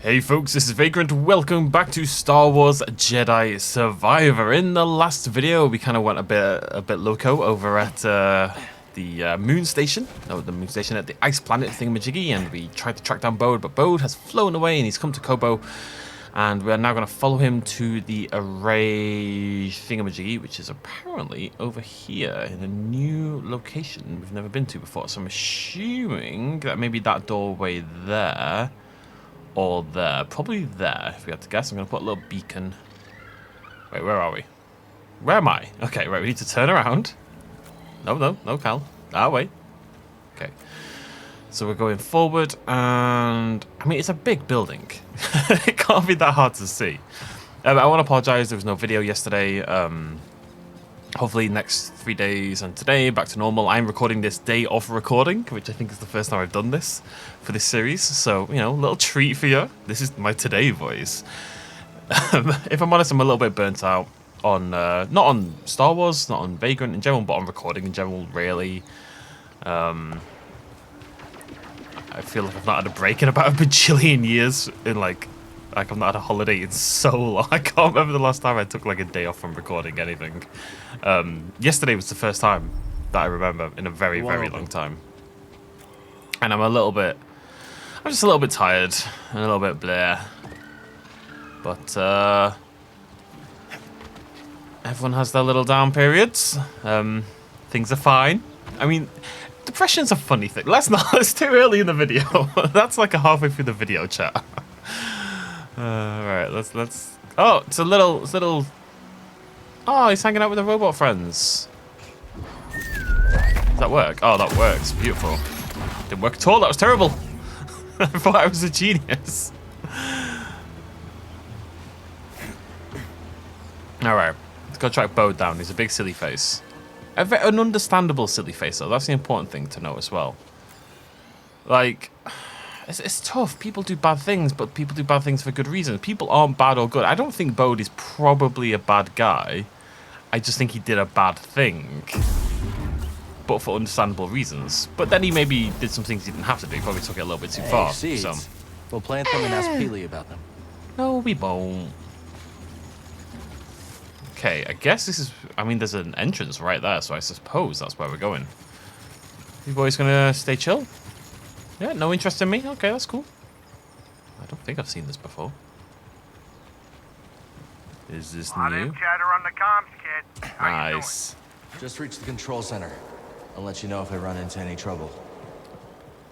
Hey folks, this is Vagrant. Welcome back to Star Wars Jedi Survivor. In the last video, we kind of went a bit loco over at the moon station. No, the moon station at the ice planet thingamajiggy, and we tried to track down Bode, but Bode has flown away and he's come to Kobo. And we're now going to follow him to the array thingamajiggy, which is apparently over here in a new location we've never been to before. So I'm assuming that maybe that doorway there. Or there. Probably there, if we had to guess. I'm going to put a little beacon. Wait, where are we? Where am I? Okay, right, we need to turn around. No, Cal. Ah, wait. Okay. So we're going forward, and... I mean, it's a big building. It can't be that hard to see. I want to apologise, there was no video yesterday. Hopefully next 3 days and today, back to normal. I'm recording this day off recording, which I think is the first time I've done this for this series. So, you know, a little treat for you. This is my today voice. If I'm honest, I'm a little bit burnt out on, not on Star Wars, not on Vagrant in general, but on recording in general, really. I feel like I've not had a break in about a bajillion years in like I've not had a holiday in so long. I can't remember the last time I took like a day off from recording anything. Yesterday was the first time that I remember in a very, very long time. And I'm just a little bit tired and a little bit bleh. But everyone has their little down periods. Things are fine. I mean, depression's a funny thing. It's too early in the video. That's like a halfway through the video chat. Right, let's. Oh, it's a little. Oh, he's hanging out with the robot friends. Does that work? Oh, that works. Beautiful. Didn't work at all. That was terrible. I thought I was a genius. All right, let's go track Bode down. He's a big silly face. An understandable silly face, though. That's the important thing to know as well. Like. It's tough. People do bad things, but people do bad things for good reasons. People aren't bad or good. I don't think Bode is probably a bad guy. I just think he did a bad thing. But for understandable reasons. But then he maybe did some things he didn't have to do. He probably took it a little bit too far. Seeds. So. We'll plant them and ask Peely about them. No, we won't. Okay, I guess this is... I mean, there's an entrance right there, so I suppose that's where we're going. You boys gonna stay chill? Yeah, no interest in me? Okay, that's cool. I don't think I've seen this before. Is this new? Chatter on the comms, kid. Nice. Just reach the control center. I'll let you know if I run into any trouble.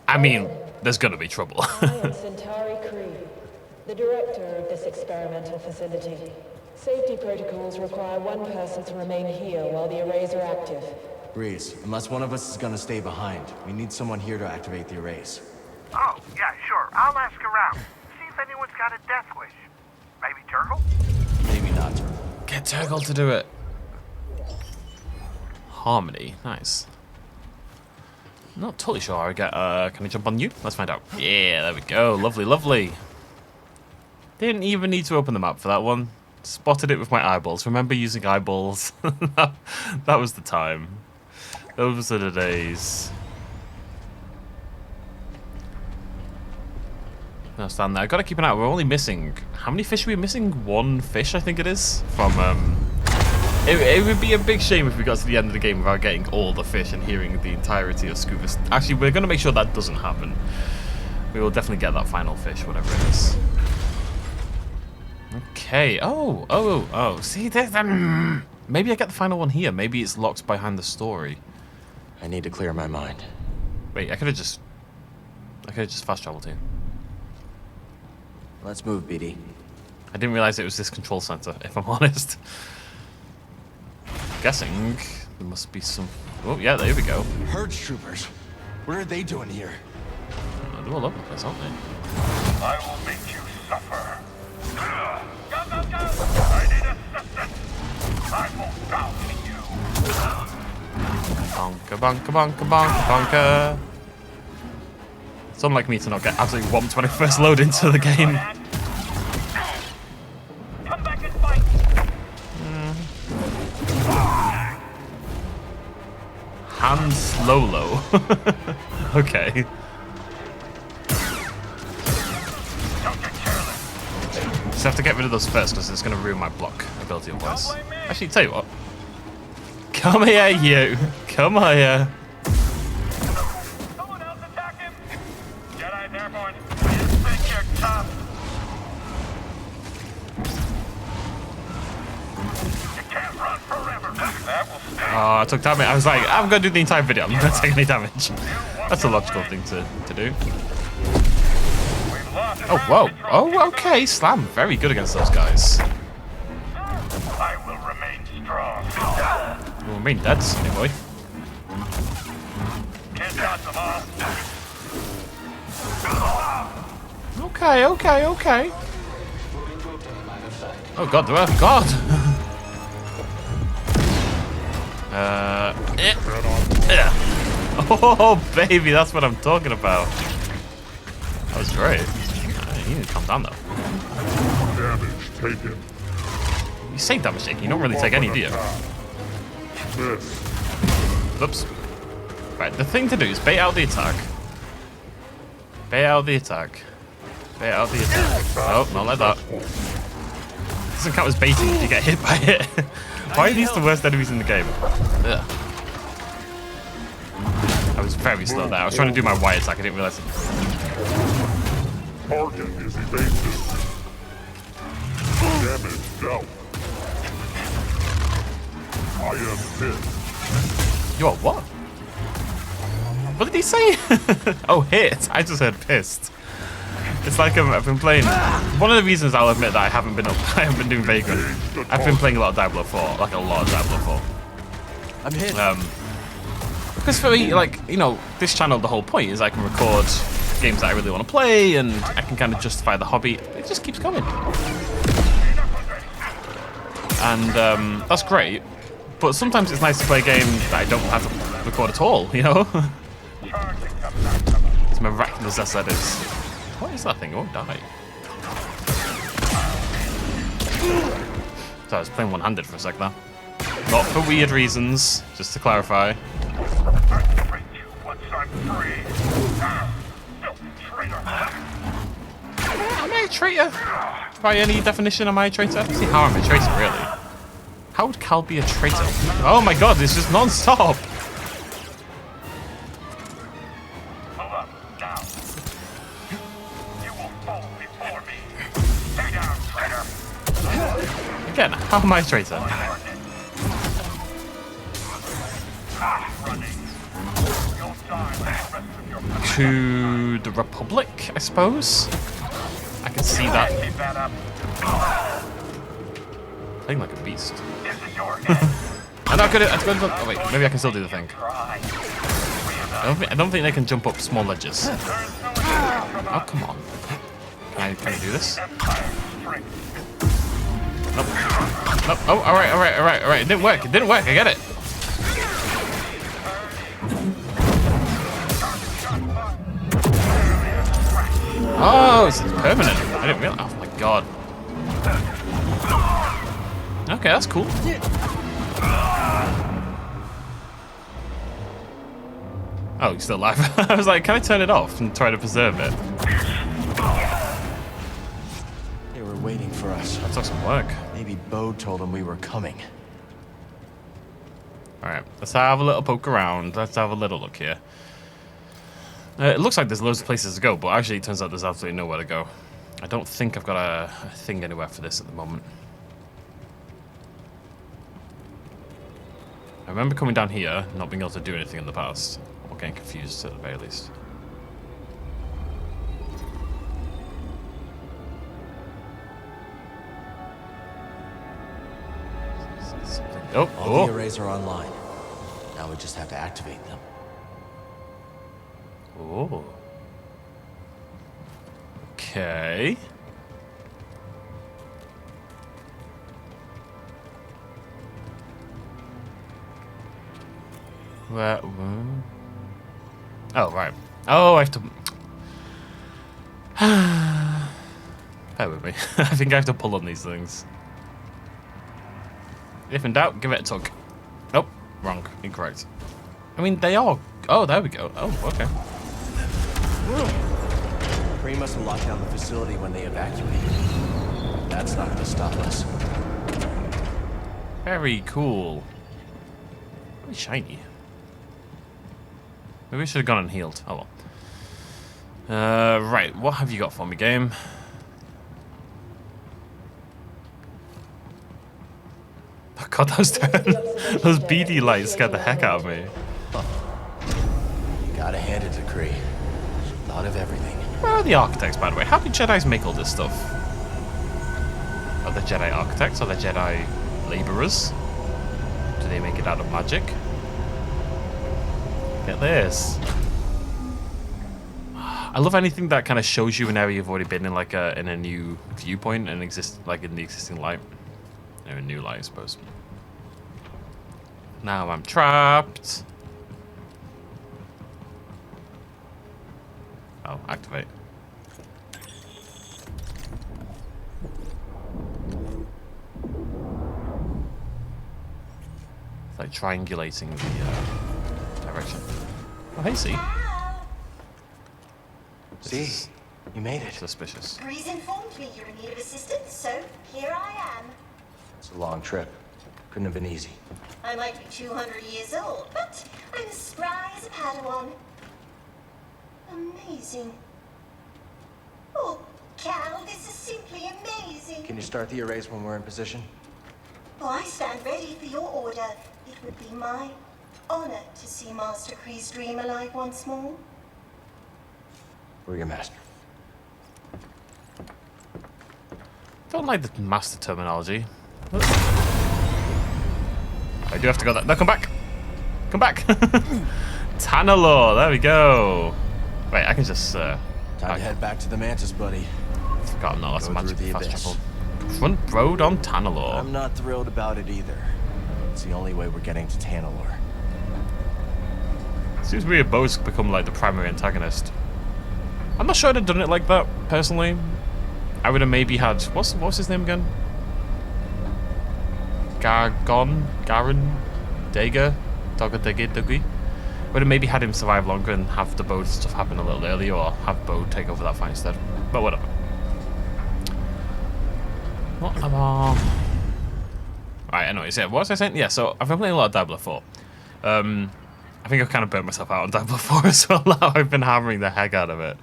I mean, there's gonna be trouble. I am Centauri Creed, the director of this experimental facility. Safety protocols require one person to remain here while the arrays are active. Breeze, unless one of us is gonna stay behind, we need someone here to activate the arrays. Oh, yeah, sure. I'll ask around. See if anyone's got a death wish. Maybe Turgle? Maybe not Turtle. Get Turgle to do it. Harmony, nice. Not totally sure how I get, can I jump on you? Let's find out. Yeah, there we go. Lovely, lovely. Didn't even need to open the map for that one. Spotted it with my eyeballs. Remember using eyeballs? That was the time. Those are the days. Now stand there. I gotta keep an eye out. We're only missing... How many fish are we missing? One fish, I think it is. From, It would be a big shame if we got to the end of the game without getting all the fish and hearing the entirety of Scuba. Actually, we're gonna make sure that doesn't happen. We will definitely get that final fish, whatever it is. Okay. Oh. See, there's... Maybe I get the final one here. Maybe it's locked behind the story. I need to clear my mind. Wait, I could have just fast traveled here. Let's move, BD. I didn't realize it was this control center, if I'm honest. Guessing there must be some... Oh, yeah, there we go. Hurge troopers. What are they doing here? They're all over the place, aren't they? I will make you suffer. Go! I need assistance. I won't bow to you. Bonka, bonka, bonka, bonka, bonka. It's unlike me to not get absolutely whomped when I first load into the game. Come back and fight. Han Slolo. Okay. Don't get careless. I have to get rid of those first because it's going to ruin my block ability otherwise. Actually, tell you what. Come here, you. Come here. Someone else attack him! Jedi's airborne. You think you're tough? You can't run forever. That will stay. Oh, I took damage. I was like, I'm going to do the entire video. I'm not going to take any damage. That's a logical thing to do. We've lost Oh, whoa. Oh, okay. Slam. Very good against those guys. I will remain strong. You'll remain dead, sonny boy. Can't dodge them all. Okay, okay, okay. Oh, God. God. Oh, baby. That's what I'm talking about. That was great. You need to calm down, though. Damage taken. You say damage taken. You don't really take any, do you? Oops. Right, the thing to do is bait out the attack. Bait out the attack. Bait out the attack. Oh, not like that. Doesn't count as baiting if you get hit by it. Why are these the worst enemies in the game? Ugh. I was very slow there. I was trying to do my Y attack. I didn't realize it. Target is evasive. Damage dealt. I am hit. You are what? What did he say? Oh, hit. I just heard pissed. It's like I've been playing. One of the reasons I'll admit that I haven't been doing Vagrant. I've been playing a lot of Diablo 4, like a lot of Diablo 4. I'm hit. Because for me, like, you know, this channel, the whole point is I can record games that I really want to play, and I can kind of justify the hobby. It just keeps going, and that's great. But sometimes it's nice to play a game that I don't have to record at all, you know? As miraculous as that is. What is that thing? It won't die. So I was playing one-handed for a sec there. Not for weird reasons, just to clarify. Am I a traitor? By any definition, am I a traitor? Let's see how I'm a traitor, really. How would Cal be a traitor? Oh my god, it's just non-stop! Again, how am I a traitor? To the Republic, I suppose? I can see that. Playing like a beast. I'm not gonna. Oh wait, maybe I can still do the thing. I don't think they can jump up small ledges. Oh come on! Can I do this? Nope. Nope. Oh, all right. It didn't work. I get it. Oh, it's permanent. I didn't realize. Oh my god. Okay, that's cool. Oh, he's still alive. I was like, can I turn it off and try to preserve it? They were waiting for us. That took some work. Maybe Bode told them we were coming. Alright, let's have a little poke around. Let's have a little look here. It looks like there's loads of places to go, but actually it turns out there's absolutely nowhere to go. I don't think I've got a thing anywhere for this at the moment. I remember coming down here, not being able to do anything in the past. Or getting confused at the very least. All the arrays are online. Now we just have to activate them. Oh. Okay. Where? Oh, right. Oh, I have to... Bear with me. I think I have to pull on these things. If in doubt, give it a tug. Nope. Wrong. Incorrect. I mean, they are... Oh, there we go. Oh, okay. Crane must have locked down the facility when they evacuated. That's not gonna stop us. Very cool. Very shiny. Maybe we should have gone and healed. Oh well. Right, what have you got for me, game? Oh god, those beady lights scared the heck out of me. Gotta hand it to Kree. Thought of everything. Where are the architects, by the way? How do Jedis make all this stuff? Are they Jedi architects? Are they Jedi laborers? Do they make it out of magic? Get this. I love anything that kind of shows you an area you've already been in, like in a new viewpoint and like in the existing light. No, a new light, I suppose. Now I'm trapped. Oh, activate. It's like triangulating the direction. Oh, hey, see. See? You made it. Suspicious. Breeze informed me you're in need of assistance, so here I am. It's a long trip. Couldn't have been easy. I might be 200 years old, but I'm as spry as a Padawan. Amazing. Oh, Cal, this is simply amazing. Can you start the erase when we're in position? Oh, I stand ready for your order. It would be my honor to see Master Kree's dream alive once more. We're your master. Don't like the master terminology. I do have to go that. No, come back. Come back. Tanalorr. There we go. Wait, I can just. Time to head back to the Mantis, buddy. Forgot no, that's Go magic through the fast abyss. travel. Front road on Tanalorr. I'm not thrilled about it either. It's the only way we're getting to Tanalorr. Seems weird Bode's become like the primary antagonist. I'm not sure I'd have done it like that, personally. I would have maybe had what's his name again? Garen, Dagger, Duggy. Would have maybe had him survive longer and have the Bode stuff happen a little earlier, or have Bode take over that fight instead. But whatever. Right, anyways, yeah, what was I saying? Yeah, so I've been playing a lot of Diablo 4. I think I've kind of burnt myself out on Diablo 4 as well now. I've been hammering the heck out of it.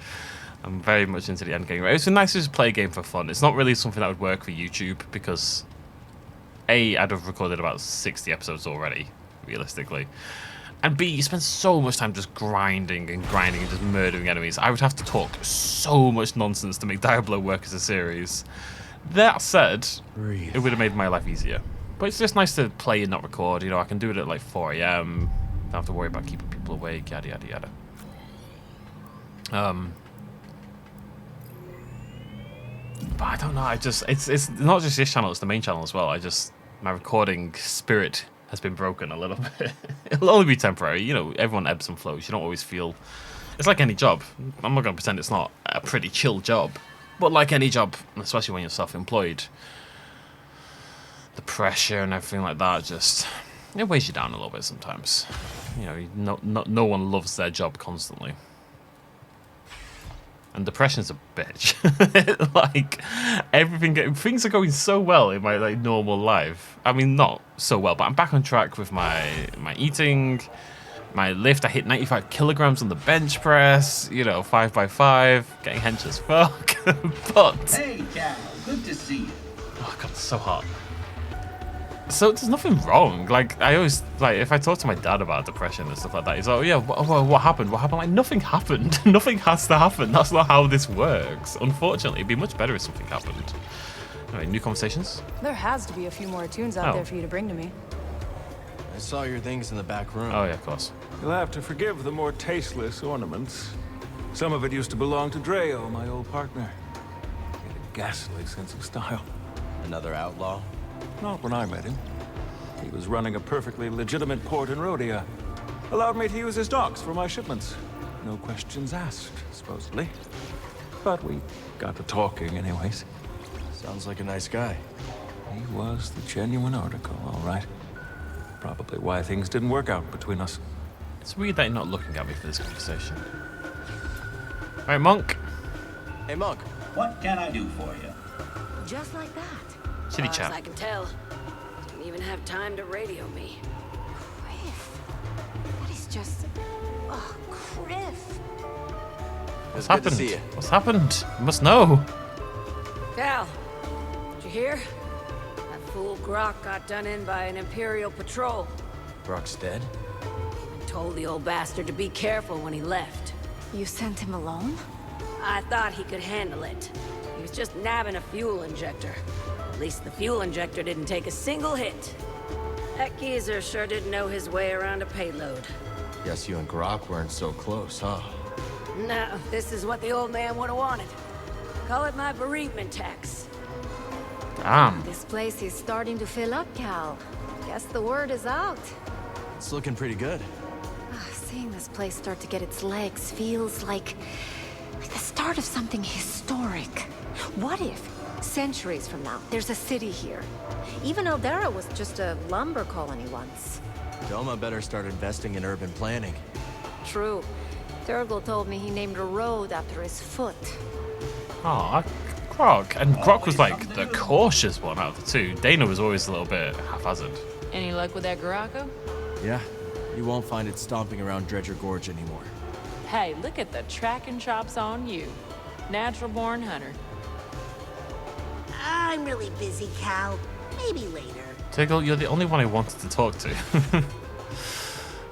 I'm very much into the end game. It's been nice to just play a game for fun. It's not really something that would work for YouTube because A, I'd have recorded about 60 episodes already, realistically. And B, you spend so much time just grinding and just murdering enemies. I would have to talk so much nonsense to make Diablo work as a series. That said, Breathe. it would have made my life easier. But it's just nice to play and not record. You know, I can do it at like 4 AM. Don't have to worry about keeping people awake, yada yada yada. But I don't know, it's not just this channel, it's the main channel as well. My recording spirit has been broken a little bit. It'll only be temporary, you know, everyone ebbs and flows. You don't always feel, it's like any job. I'm not going to pretend it's not a pretty chill job, but like any job, especially when you're self-employed, the pressure and everything like that just, it weighs you down a little bit sometimes. You know, no one loves their job constantly. And depression's a bitch. Like, things are going so well in my like normal life. I mean, not so well, but I'm back on track with my eating, my lift. I hit 95 kilograms on the bench press. You know, 5x5, getting hench as fuck. But Hey, Cal, good to see you. oh god, it's so hot. So there's nothing wrong. Like, I always, like, if I talk to my dad about depression and stuff like that, he's like, oh yeah, what happened? What happened? Like, nothing happened. Nothing has to happen. That's not how this works. Unfortunately, it'd be much better if something happened. Anyway, new conversations? There has to be a few more tunes out Oh. there for you to bring to me. I saw your things in the back room. Oh yeah, of course. You'll have to forgive the more tasteless ornaments. Some of it used to belong to Dreo, my old partner. He had a ghastly sense of style. Another outlaw? Not when I met him. He was running a perfectly legitimate port in Rhodia. Allowed me to use his docks for my shipments. No questions asked, supposedly. But we got to talking anyways. Sounds like a nice guy. He was the genuine article, all right. Probably why things didn't work out between us. It's weird that you're not looking at me for this conversation. Alright, Monk. Hey, Monk. What can I do for you? Just like that. Chitty As chat. I can tell, didn't even have time to radio me. Criff. That is just... Oh, Criff. What's Good to happened? see you. What's happened? You must know. Cal, did you hear? That fool Grok got done in by an Imperial patrol. Brock's dead? I told the old bastard to be careful when he left. You sent him alone? I thought he could handle it. He was just nabbing a fuel injector. At least the fuel injector didn't take a single hit. That geezer sure did know his way around a payload. Guess you and Grok weren't so close, huh? No, this is what the old man would have wanted. Call it my bereavement tax. Damn. This place is starting to fill up, Cal. Guess the word is out. It's looking pretty good. Seeing this place start to get its legs feels like the start of something historic. What if, centuries from now, there's a city here? Even Aldera was just a lumber colony once. Doma better start investing in urban planning. True. Turgle told me he named a road after his foot. Aw, Grok. And Grok was like the cautious one out of the two. Dana was always a little bit haphazard. Any luck with that Garako? Yeah, you won't find it stomping around Dredger Gorge anymore. Hey, look at the tracking chops on you. Natural born hunter. I'm really busy, Cal. Maybe later. Tiggle, you're the only one I wanted to talk to.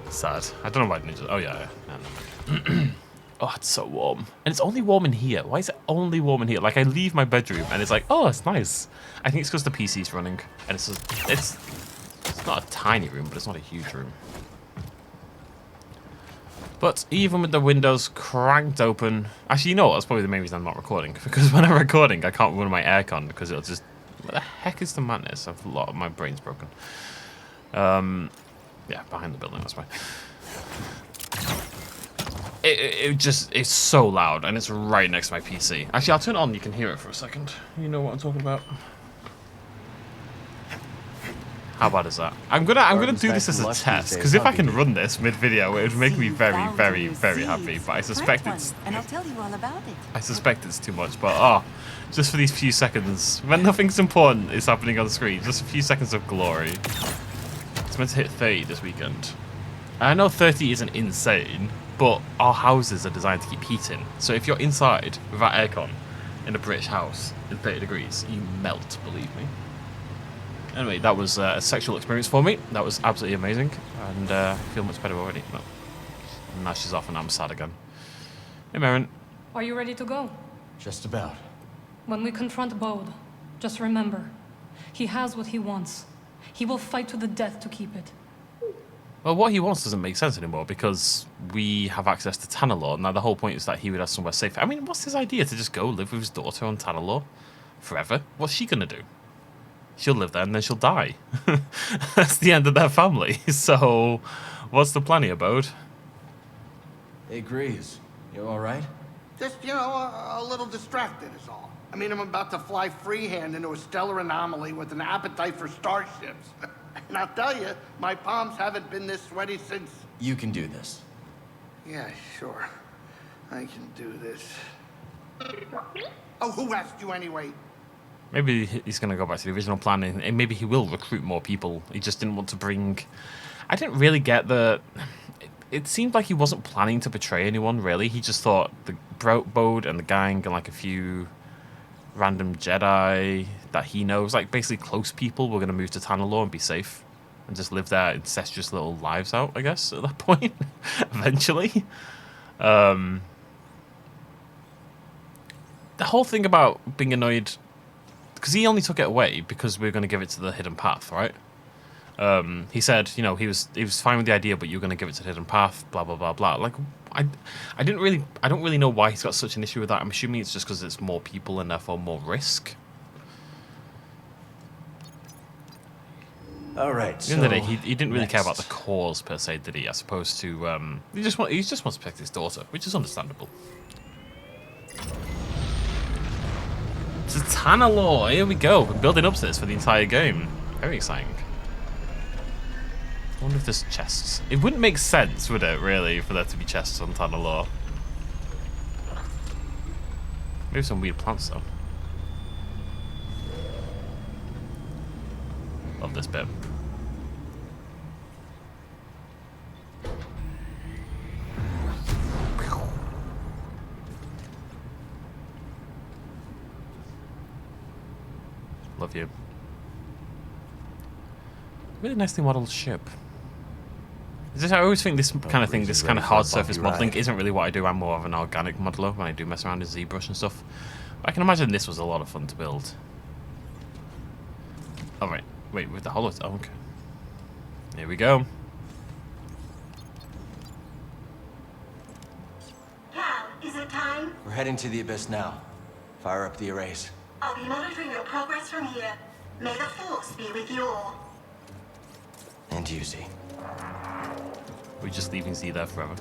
Sad. I don't know why ninjas. Oh yeah. Oh, it's so warm. And it's only warm in here. Why is it only warm in here? Like I leave my bedroom and it's like, oh, it's nice. I think it's because the PC's running and it's not a tiny room, but it's not a huge room. But even with the windows cranked open, actually, you know what? That's probably the main reason I'm not recording. Because when I'm recording, I can't run my aircon because it'll just. What the heck is the madness? A lot of my brain's broken. Yeah, behind the building. That's fine. It's so loud and it's right next to my PC. Actually, I'll turn it on. You can hear it for a second. You know what I'm talking about. How bad is that? I'm gonna do this as a test because if I can run this mid-video, it would make me very, very, very happy. But I suspect it's. And I'll tell you all about it. I suspect it's too much. But just for these few seconds, when nothing's important is happening on the screen, just a few seconds of glory. It's meant to hit 30 this weekend. I know 30 isn't insane, but our houses are designed to keep heating. So if you're inside without aircon in a British house in 30 degrees, you melt. Believe me. Anyway, that was a sexual experience for me. That was absolutely amazing, and I feel much better already. Well, now she's off and I'm sad again. Hey, Marin. Are you ready to go? Just about. When we confront Bode, just remember, he has what he wants. He will fight to the death to keep it. Well, what he wants doesn't make sense anymore because we have access to Tanalorr. Now, the whole point is that he would have somewhere safe. I mean, what's his idea? To just go live with his daughter on Tanalorr forever? What's she gonna do? She'll live there and then she'll die. That's the end of their family. So, what's the plan here, Bode? Hey, Grease. You alright? Just, you know, a little distracted is all. I mean, I'm about to fly freehand into a stellar anomaly with an appetite for starships. And I'll tell you, my palms haven't been this sweaty since... You can do this. Yeah, sure. I can do this. Oh, who asked you anyway? Maybe he's going to go back to the original plan and maybe he will recruit more people. He just didn't want to bring... I didn't really get the... It seemed like he wasn't planning to betray anyone, really. He just thought the Bode and the gang and like a few random Jedi that he knows, like basically close people, were going to move to Tanalorr and be safe and just live their incestuous little lives out, I guess, at that point, eventually. The whole thing about being annoyed... Because he only took it away because we were going to give it to the hidden path, right? He said, you know, he was fine with the idea, but you're going to give it to the hidden path, blah blah blah blah. Like, I don't really know why he's got such an issue with that. I'm assuming it's just because it's more people and therefore more risk. All right. At the end of the day, he didn't really care about the cause per se, did he? As opposed to he just wants to protect his daughter, which is understandable. To Tanalorr, here we go. We're building up to this for the entire game. Very exciting. I wonder if there's chests. It wouldn't make sense, would it, really, for there to be chests on Tanalorr? Maybe some weird plants though. Love this bit. Love you. Really nicely modeled ship. I always think this kind of thing, this kind of hard surface modeling isn't really what I do. I'm more of an organic modeler when I do mess around with ZBrush and stuff. But I can imagine this was a lot of fun to build. Oh, right. Wait, with the hollows. Oh, okay. Here we go. Cal, is it time? We're heading to the Abyss now. Fire up the arrays. I'll be monitoring your progress from here. May the Force be with you all. And you, Z. We're just leaving Z there forever.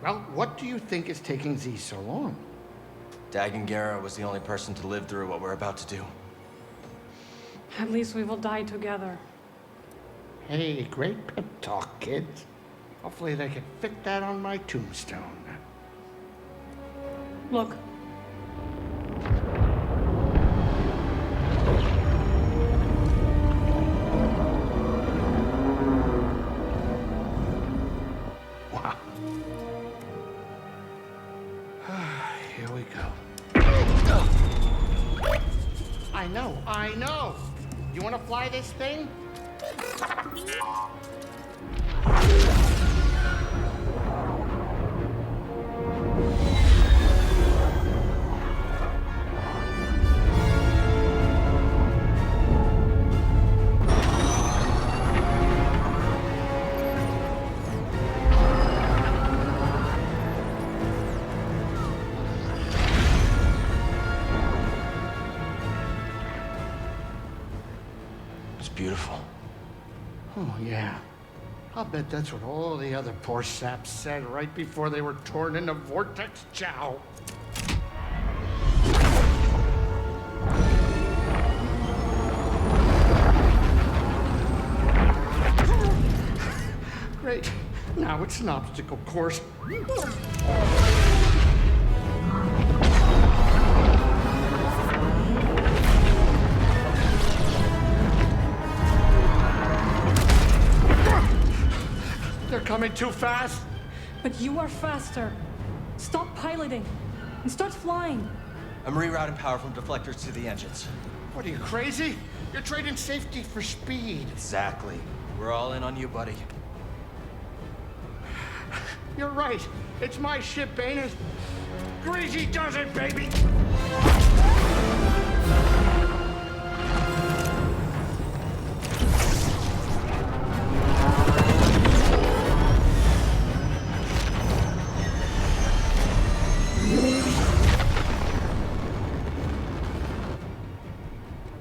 Well, what do you think is taking Z so long? Dagongera was the only person to live through what we're about to do. At least we will die together. Hey, great pep talk, kids. Hopefully they can fit that on my tombstone. Look. Wow. Here we go. I know. You want to fly this thing? Beautiful. Oh, yeah. I'll bet that's what all the other poor saps said right before they were torn into Vortex Chow. Great. Now it's an obstacle course. They're coming too fast. But you are faster. Stop piloting and start flying. I'm rerouting power from deflectors to the engines. What are you, crazy? You're trading safety for speed. Exactly. We're all in on you, buddy. You're right. It's my ship, ain't it? Greasy does it, baby!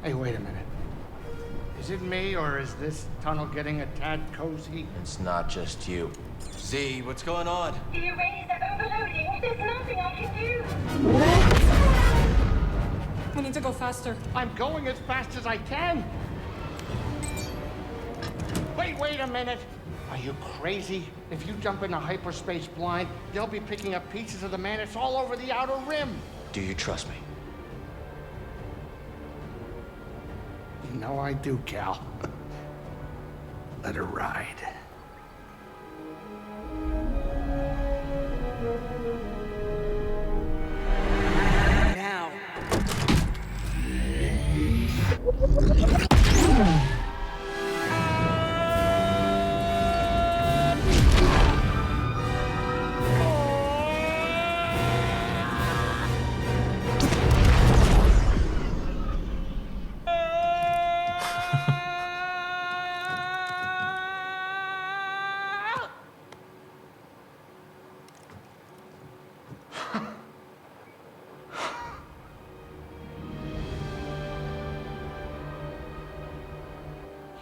Hey, wait a minute. Is it me, or is this tunnel getting a tad cozy? It's not just you. Z, what's going on? The arrays are overloading. There's nothing I can do. We need to go faster. I'm going as fast as I can. Wait a minute. Are you crazy? If you jump into hyperspace blind, they'll be picking up pieces of the Mantis all over the outer rim. Do you trust me? You know I do, Cal. Let her ride. Now.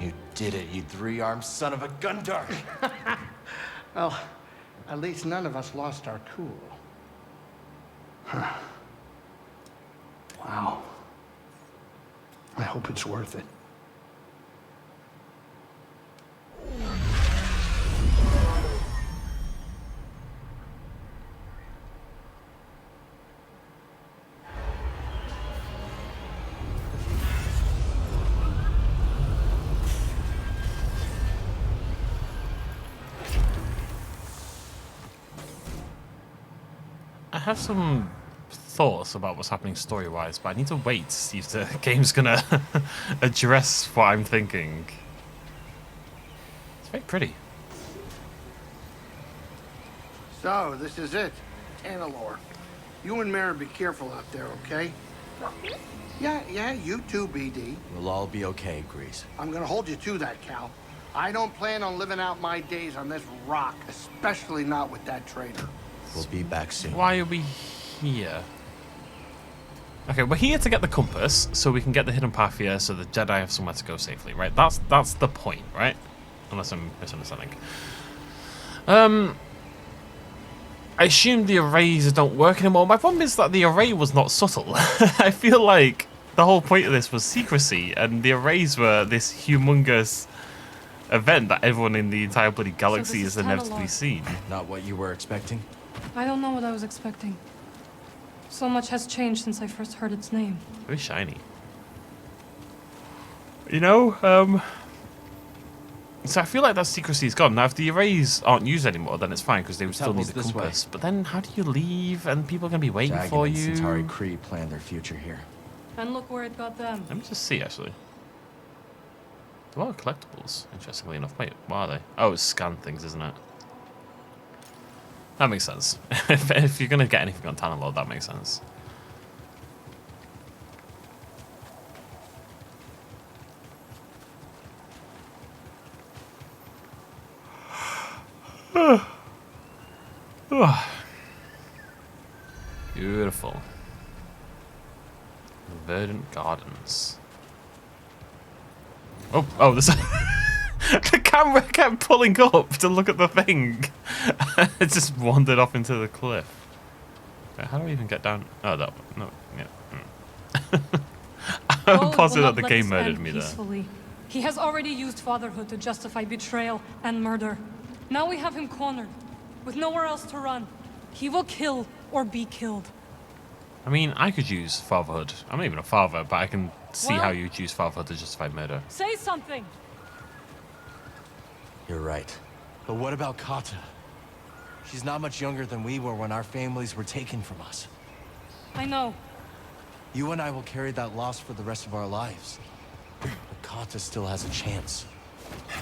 You did it, you three-armed son of a gun dart! Well, at least none of us lost our cool. Huh. Wow. I hope it's worth it. I have some thoughts about what's happening story-wise, but I need to wait to see if the game's gonna address what I'm thinking. It's very pretty. So, this is it. Tanalorr. You and Mara be careful out there, okay? Yeah, you too, BD. We'll all be okay, Grease. I'm gonna hold you to that, Cal. I don't plan on living out my days on this rock, especially not with that traitor. We'll be back soon. Why are we here? Okay, we're here to get the compass, so we can get the hidden path here, so the Jedi have somewhere to go safely, right? That's the point, right? Unless I'm misunderstanding. I assume the arrays don't work anymore. My problem is that the array was not subtle. I feel like the whole point of this was secrecy, and the arrays were this humongous event that everyone in the entire bloody galaxy is inevitably seen. Not what you were expecting? I don't know what I was expecting. So much has changed since I first heard its name. Very shiny. You know, so I feel like that secrecy is gone. Now, if the arrays aren't used anymore, then it's fine, because they would still need the compass. But then how do you leave, and people are going to be waiting for you? And Centauri Kree plan their future here. And look where it got them. Let me just see, actually. There are collectibles, interestingly enough. Wait, what are they? Oh, it's scan things, isn't it? That makes sense. If you're going to get anything on Tanalorr, that makes sense. Beautiful. Verdant Gardens. Oh, this... The camera kept pulling up to look at the thing. It just wandered off into the cliff. Wait, how do I even get down? Oh, that one. No, yeah. I'm positive that the game murdered me there. He has already used fatherhood to justify betrayal and murder. Now we have him cornered, with nowhere else to run. He will kill or be killed. I mean, I could use fatherhood. I'm not even a father, but I can see how you'd use fatherhood to justify murder. Say something! You're right. But what about Kata? She's not much younger than we were when our families were taken from us. I know. You and I will carry that loss for the rest of our lives. But Kata still has a chance.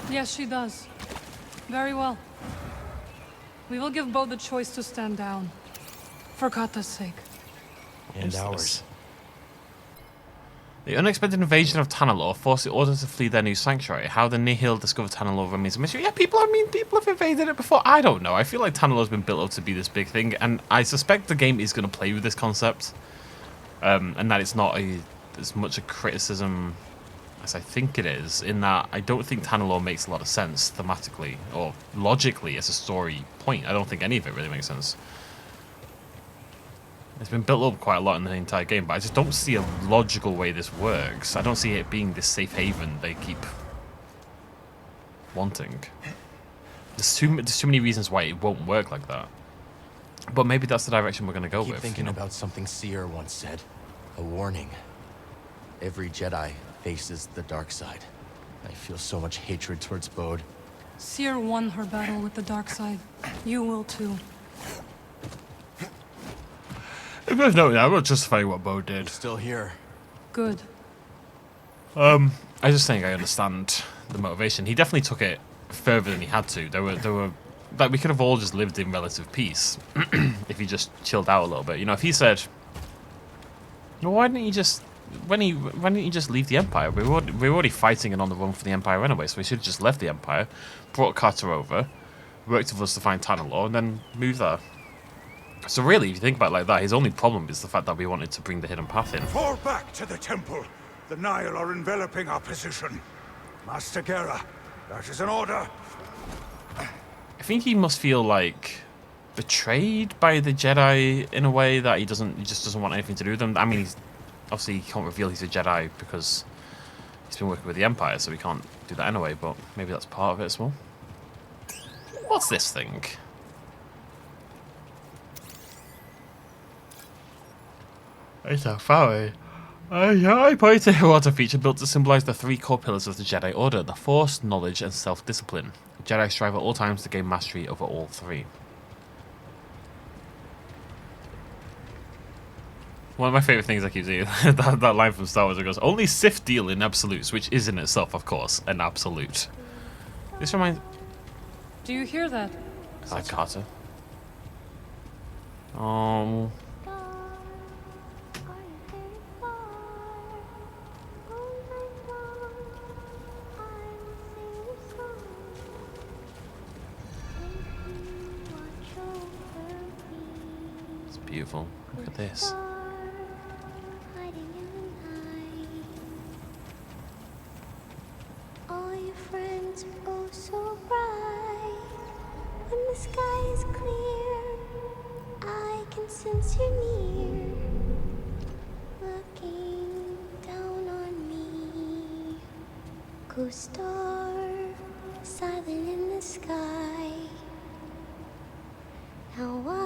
Yes, she does. Very well. We will give Bode the choice to stand down. For Kata's sake. And ours. The unexpected invasion of Tanalorr forced the Order to flee their new sanctuary. How the Nihil discovered Tanalorr remains a mystery. Yeah, people have invaded it before. I don't know. I feel like Tanalorr's been built up to be this big thing, and I suspect the game is going to play with this concept, and that it's not as much a criticism as I think it is, in that I don't think Tanalorr makes a lot of sense thematically or logically as a story point. I don't think any of it really makes sense. It's been built up quite a lot in the entire game, but I just don't see a logical way this works. I don't see it being this safe haven they keep wanting. There's too many reasons why it won't work like that. But maybe that's the direction we're going to go with. Keep thinking about something Seer once said. A warning. Every Jedi faces the dark side. I feel so much hatred towards Bode. Seer won her battle with the dark side. You will too. No, I'm not justifying what Bode did. Still here. Good. I just think I understand the motivation. He definitely took it further than he had to. There were like, we could have all just lived in relative peace if he just chilled out a little bit. You know, if he said, well, why didn't you just leave the Empire? We were already fighting and on the run for the Empire anyway, so we should have just left the Empire, brought Carter over, worked with us to find Tanalorr, and then moved there. So really, if you think about it like that, his only problem is the fact that we wanted to bring the hidden path in. Fall back to the temple. The Nihil are enveloping our position. Master Gera, that is an order. I think he must feel like betrayed by the Jedi in a way that he just doesn't want anything to do with them. I mean, obviously he can't reveal he's a Jedi because he's been working with the Empire, so he can't do that anyway, but maybe that's part of it as well. What's this thing? It's a fairy. I pointed out a feature built to symbolize the 3 core pillars of the Jedi Order: the Force, knowledge, and self-discipline. Jedi strive at all times to gain mastery over all 3. One of my favorite things I keep seeing, that line from Star Wars, it goes, "Only Sith deal in absolutes," which is in itself, of course, an absolute. This reminds... Do you hear that? Hi, Carter. It's beautiful. Look at this. All your friends are oh so bright. When the sky is clear, I can sense you're near. Looking down on me. Ghost star, silent in the sky. Now I...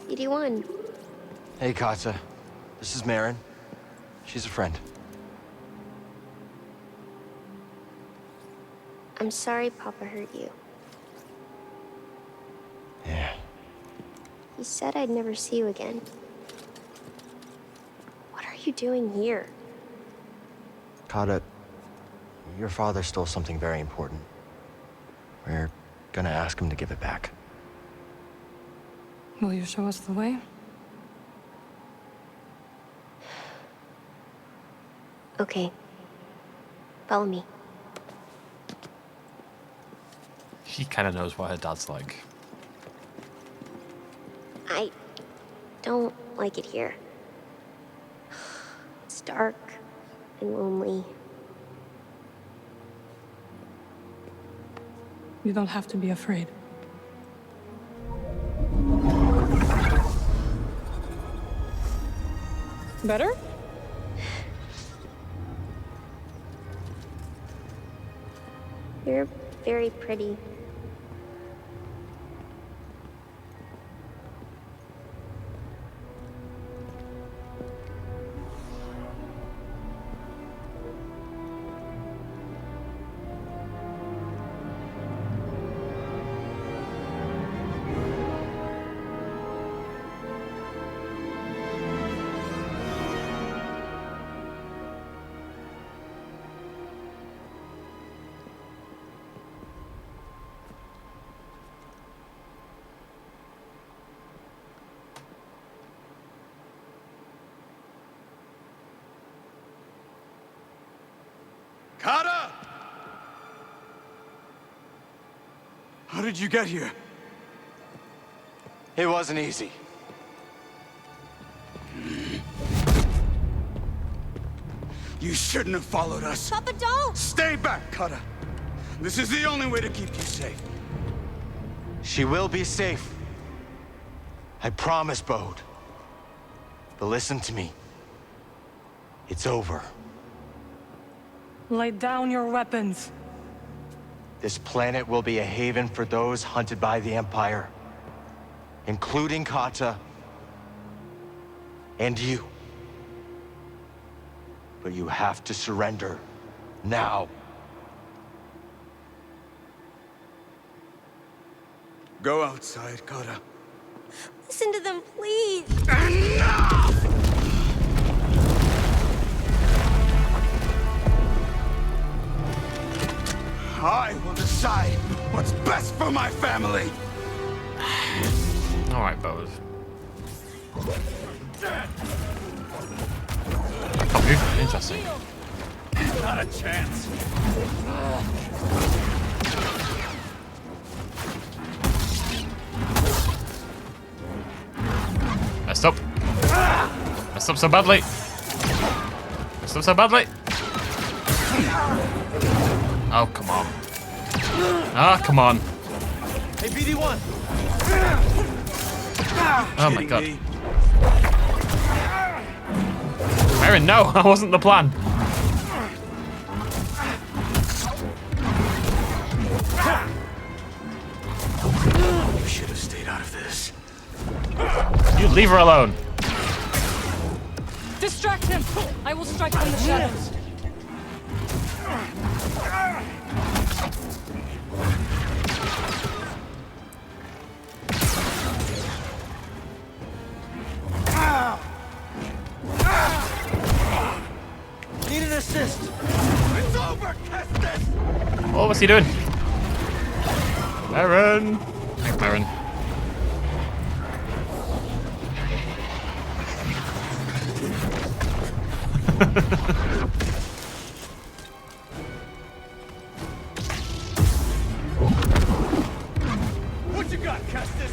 BD1. Hey, Kata. This is Marin. She's a friend. I'm sorry Papa hurt you. Yeah. He said I'd never see you again. What are you doing here? Kata, your father stole something very important. We're gonna ask him to give it back. Will you show us the way? Okay. Follow me. She kind of knows what her dad's like. I don't like it here. It's dark and lonely. You don't have to be afraid. Better? You're very pretty. Kata! How did you get here? It wasn't easy. You shouldn't have followed us. Papa, don't! Stay back, Kata. This is the only way to keep you safe. She will be safe. I promise, Bode. But listen to me. It's over. Lay down your weapons. This planet will be a haven for those hunted by the Empire, including Kata and you. But you have to surrender now. Go outside, Kata. Listen to them, please! Enough! I will decide what's best for my family. All right, Bode. Oh, interesting. Not a chance. Messed up. Messed up so badly. Messed up so badly. Oh, come on. Ah, come on. Hey, BD1. Oh my god. Aaron, no, that wasn't the plan. You should have stayed out of this. You leave her alone. Distract him! I will strike from the shadows. Need an assist. It's over, Kestis. Oh, what's he doing? Aaron. Thanks, Aaron. What you got, Kestis?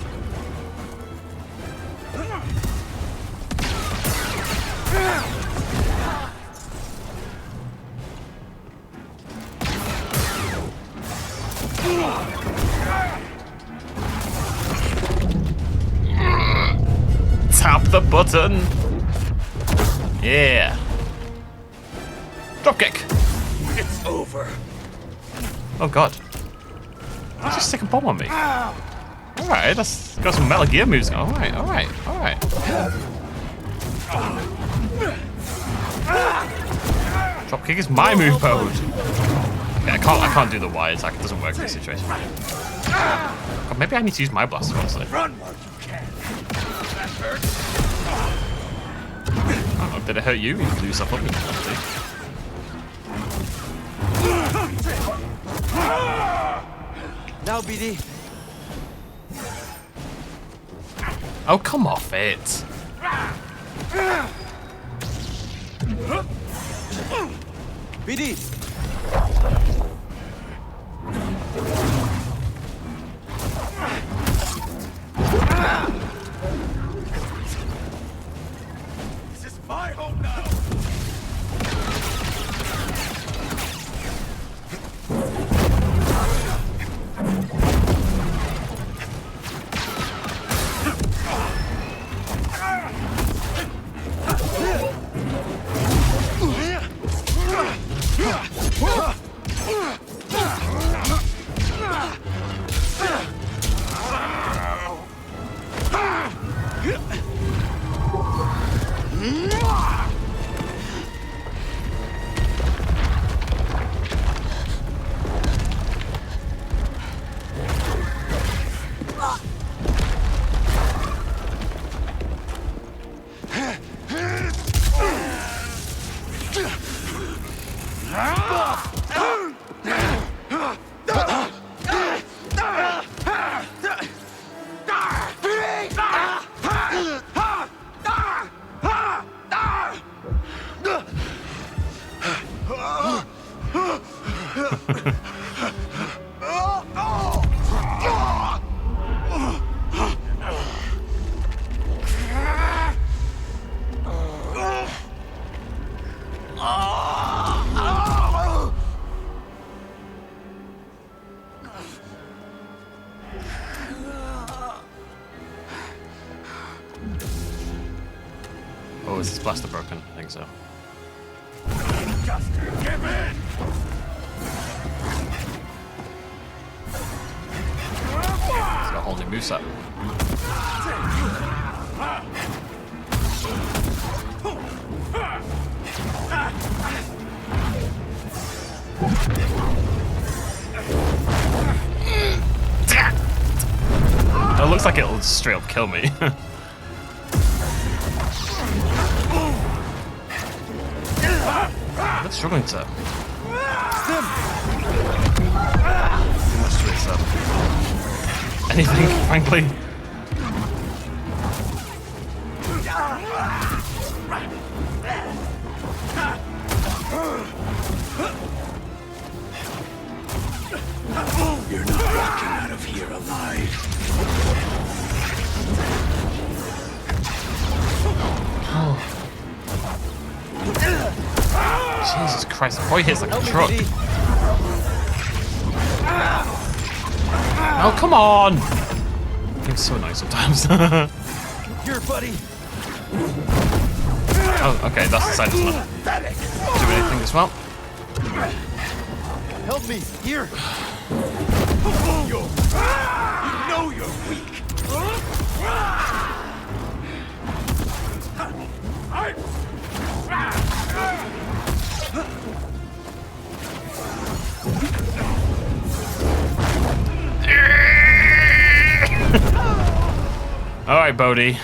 Tap the button. Yeah. Dropkick. It's over. Oh god. Let's just stick a bomb on me. Alright, that's got some Metal Gear moves. Alright, alright, alright. Dropkick is my move mode. Okay, I can't do the wire attack. It doesn't work in this situation. God, maybe I need to use my blaster, honestly. Run while you can. That hurt. I don't know, did it hurt you? You can do stuff up with it. Now, BD. Oh, come off it. BD. This is my home now. Oh, is this blaster broken? I think so. Just give in. It's got a whole new moveset. It looks like it'll straight up kill me. I'm struggling to. Too much to accept. Anything, frankly. You're not walking out of here alive. Jesus Christ, the boy hits like a truck. Oh, come on! It's so annoying sometimes. Here, buddy. Oh, okay, that's the side doesn't do anything as well. Help me. Here. You know you're weak. All right, Bode.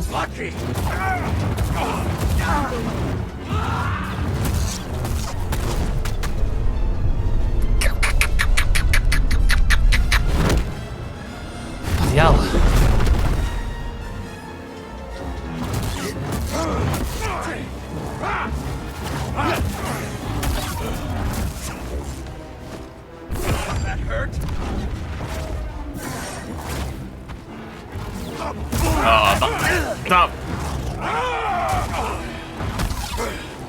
Lucky. Bloody hell. That hurt.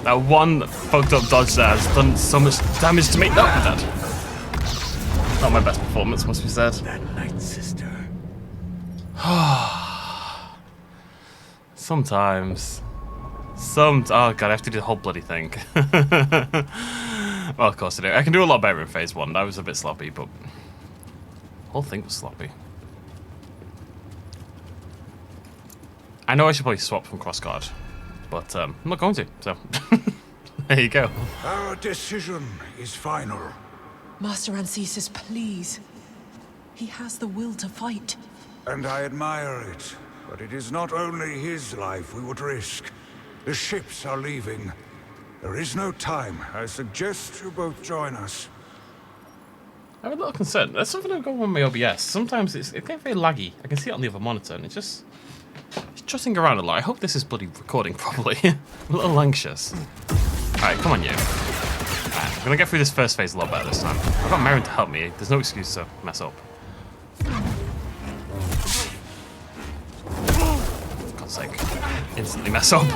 That one fucked up dodge there has done so much damage to me. No, I'm dead. Not my best performance, must be said. That night sister. Sometimes. Oh god, I have to do the whole bloody thing. Well, of course I do. I can do a lot better in phase 1. That was a bit sloppy, but the whole thing was sloppy. I know I should probably swap from crossguard, but I'm not going to, so there you go. Our decision is final. Master Ancesis, please. He has the will to fight. And I admire it, but it is not only his life we would risk. The ships are leaving. There is no time. I suggest you both join us. I have a little concern. There's something going on with my OBS. Sometimes it gets very laggy. I can see it on the other monitor, and it's trotting around a lot. I hope this is bloody recording properly. I'm a little anxious. Alright, come on, you. Alright, I'm gonna get through this first phase a lot better this time. I've got Merrin to help me. There's no excuse to mess up. For God's sake. Instantly mess up.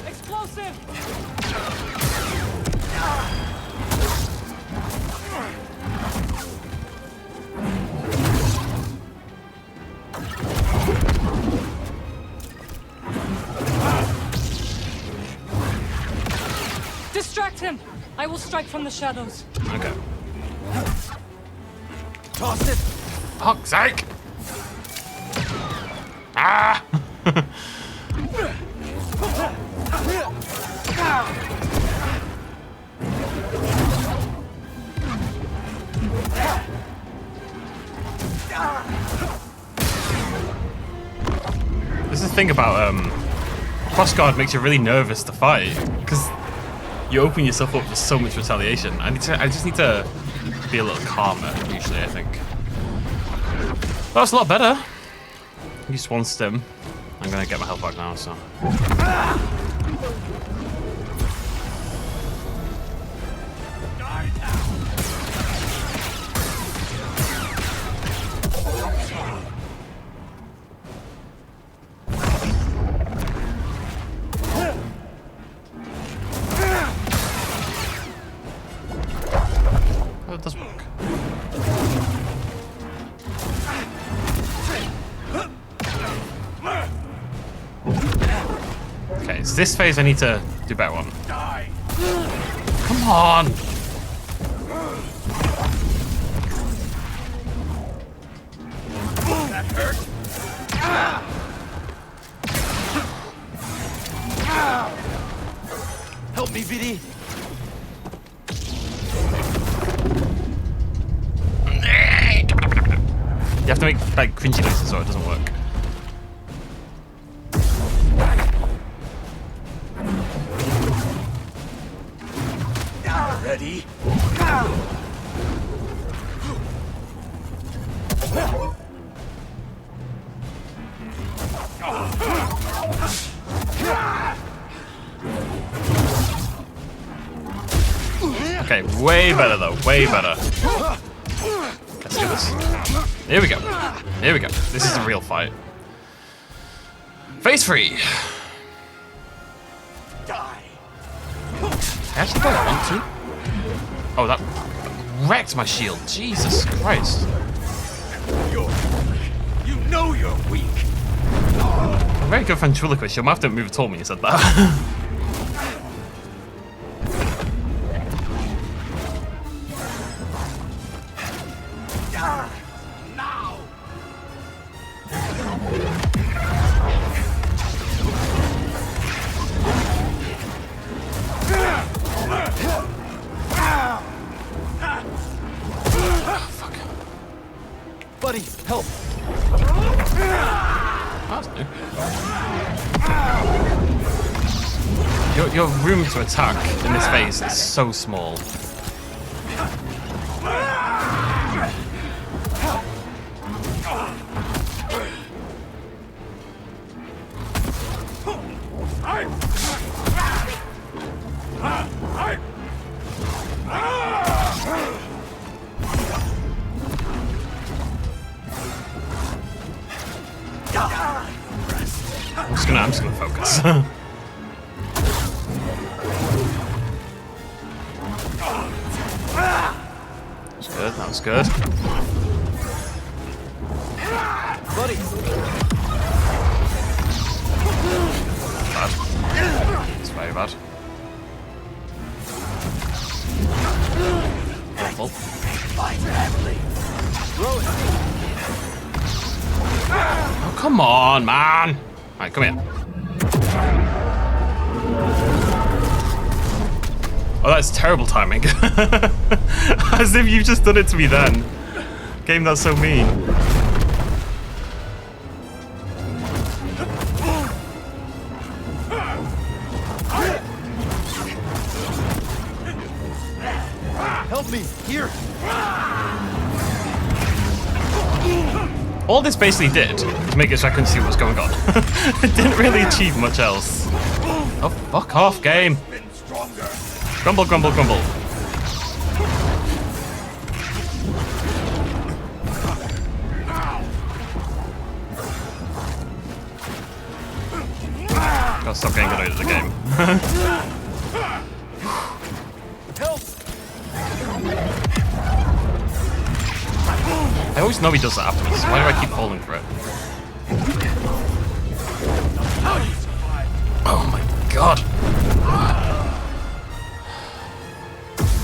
Explosive! Distract him! I will strike from the shadows. Okay. Toss it! Fuck's sake! Ah! This is the thing about crossguard makes you really nervous to fight because you open yourself up for so much retaliation. I just need to be a little calmer usually, I think. That's a lot better. Use one stim. I'm gonna get my health back now, so. Oh, it does work. Okay, so this phase I need to do better one. Come on! That hurt. Help me, VD. You have to make like cringy noises so it doesn't work. Ready? Okay, way better though, way better. Guess do this. Here we go. Here we go. This is a real fight. Phase 3. Die. I actually don't want to. Oh, that wrecked my shield. Jesus Christ. You know you're weak. My very good friend Truliquist, your mouth didn't move at all when you said that. Now. Fuck. Buddy, help. That's new. Your room to attack in this phase is so small. I'm just gonna focus. That's good, that was good. Buddy. Bad. It's very bad. Awful. Oh, come on, man! Alright, come here. Oh, that's terrible timing. As if you've just done it to me then. Game, that's so mean. Help me, here. All this basically did was make it so I couldn't see what was going on. It didn't really achieve much else. Oh, fuck off, game. Grumble, grumble, grumble. Gotta stop getting annoyed at the game. I always know he does that afterwards. Why do I keep falling for it? Oh my god.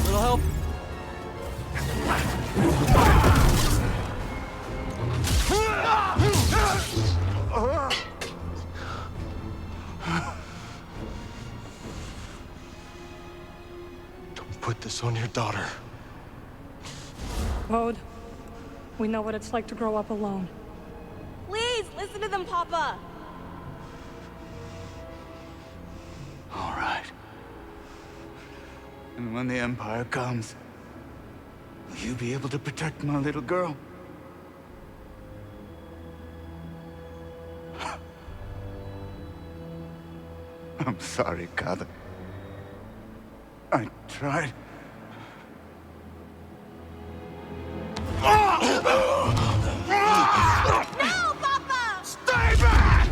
Little help. Don't put this on your daughter. Bode, we know what it's like to grow up alone. Please, listen to them, Papa! All right. And when the Empire comes, will you be able to protect my little girl? I'm sorry, Father. I tried. No, Papa! Stay back!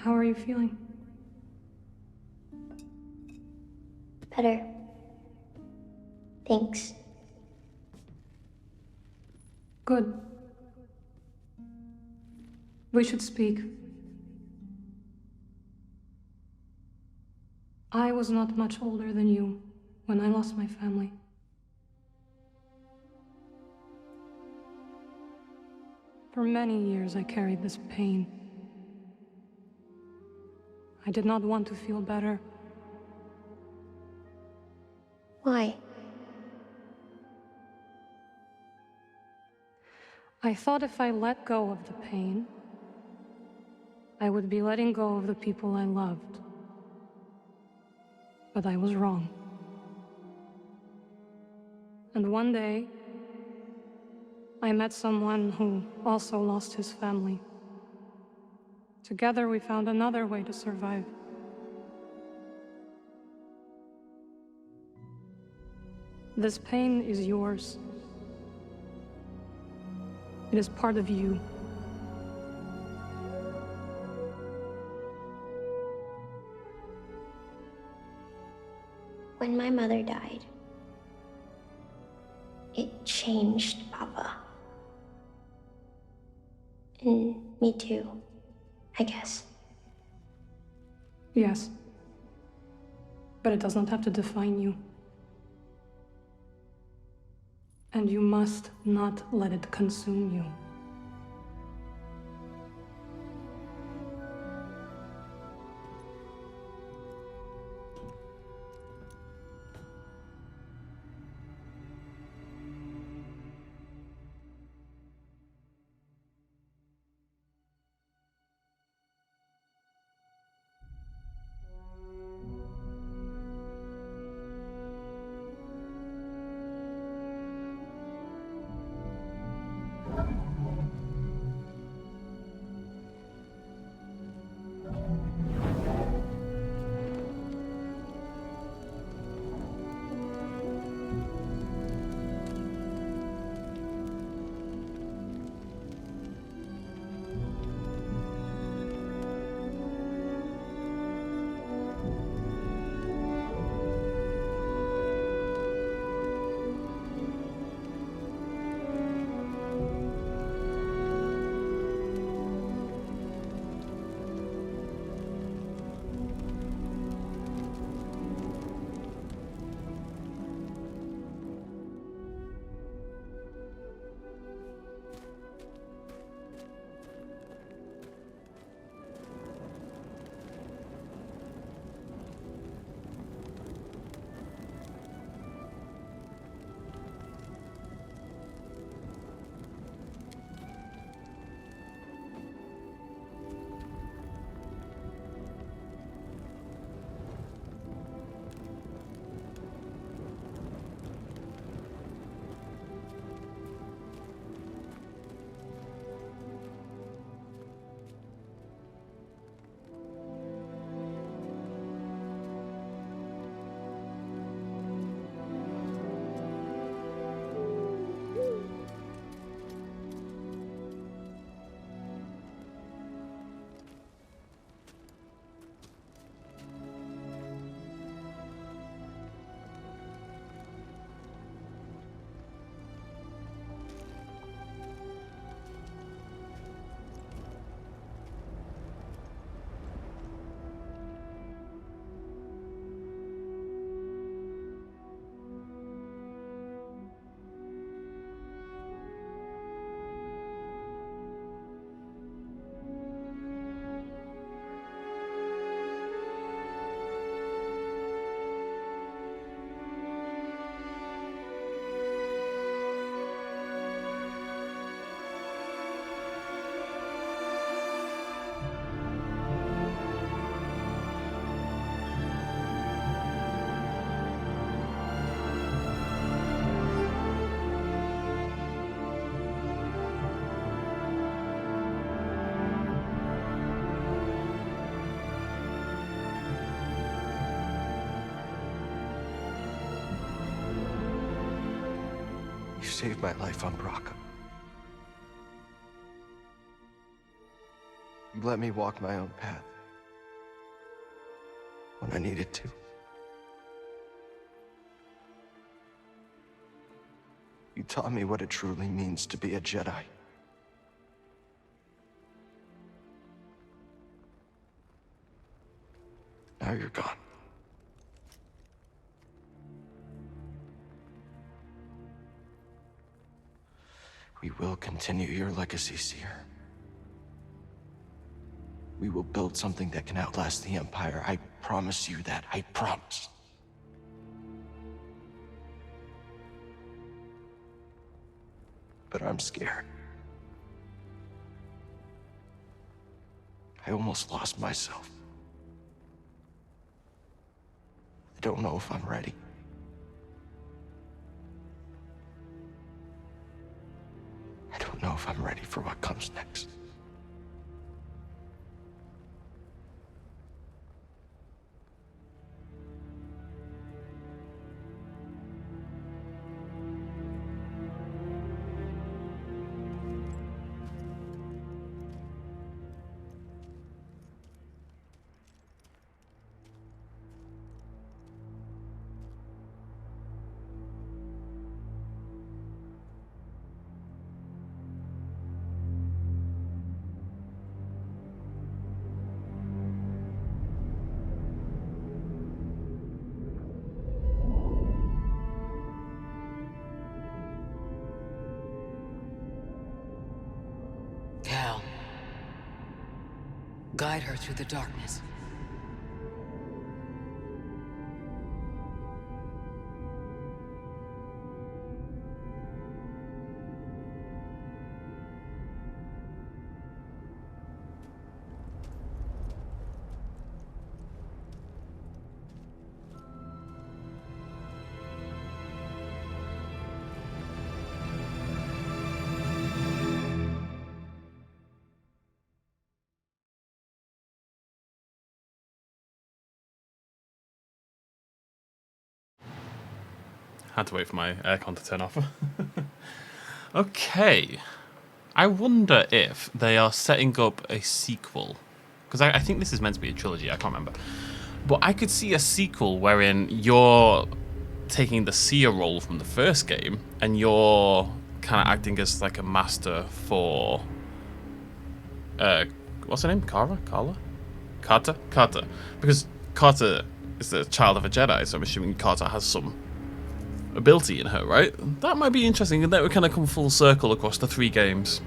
How are you feeling? Better. Thanks. Good. We should speak. I was not much older than you when I lost my family. For many years I carried this pain. I did not want to feel better. Why? I thought if I let go of the pain, I would be letting go of the people I loved. But I was wrong. And one day, I met someone who also lost his family. Together we found another way to survive. This pain is yours. It is part of you. When my mother died, it changed Papa. And me too, I guess. Yes. But it does not have to define you. And you must not let it consume you. You saved my life on Bracca. You let me walk my own path. when I needed to. You taught me what it truly means to be a Jedi. Now you're gone. We will continue your legacy, Seer. We will build something that can outlast the Empire. I promise you that. I promise. But I'm scared. I almost lost myself. I don't know if I'm ready. I don't know if I'm ready for what comes next. Cal. Guide her through the darkness. Had to wait for my aircon to turn off. Okay. I wonder if they are setting up a sequel. Because I think this is meant to be a trilogy, I can't remember. But I could see a sequel wherein you're taking the seer role from the first game and you're kind of acting as like a master for... what's her name? Carla? Carter? Carter. Because Carter is the child of a Jedi, so I'm assuming Carter has some ability in her, right? That might be interesting, and that would kind of come full circle across the 3 games.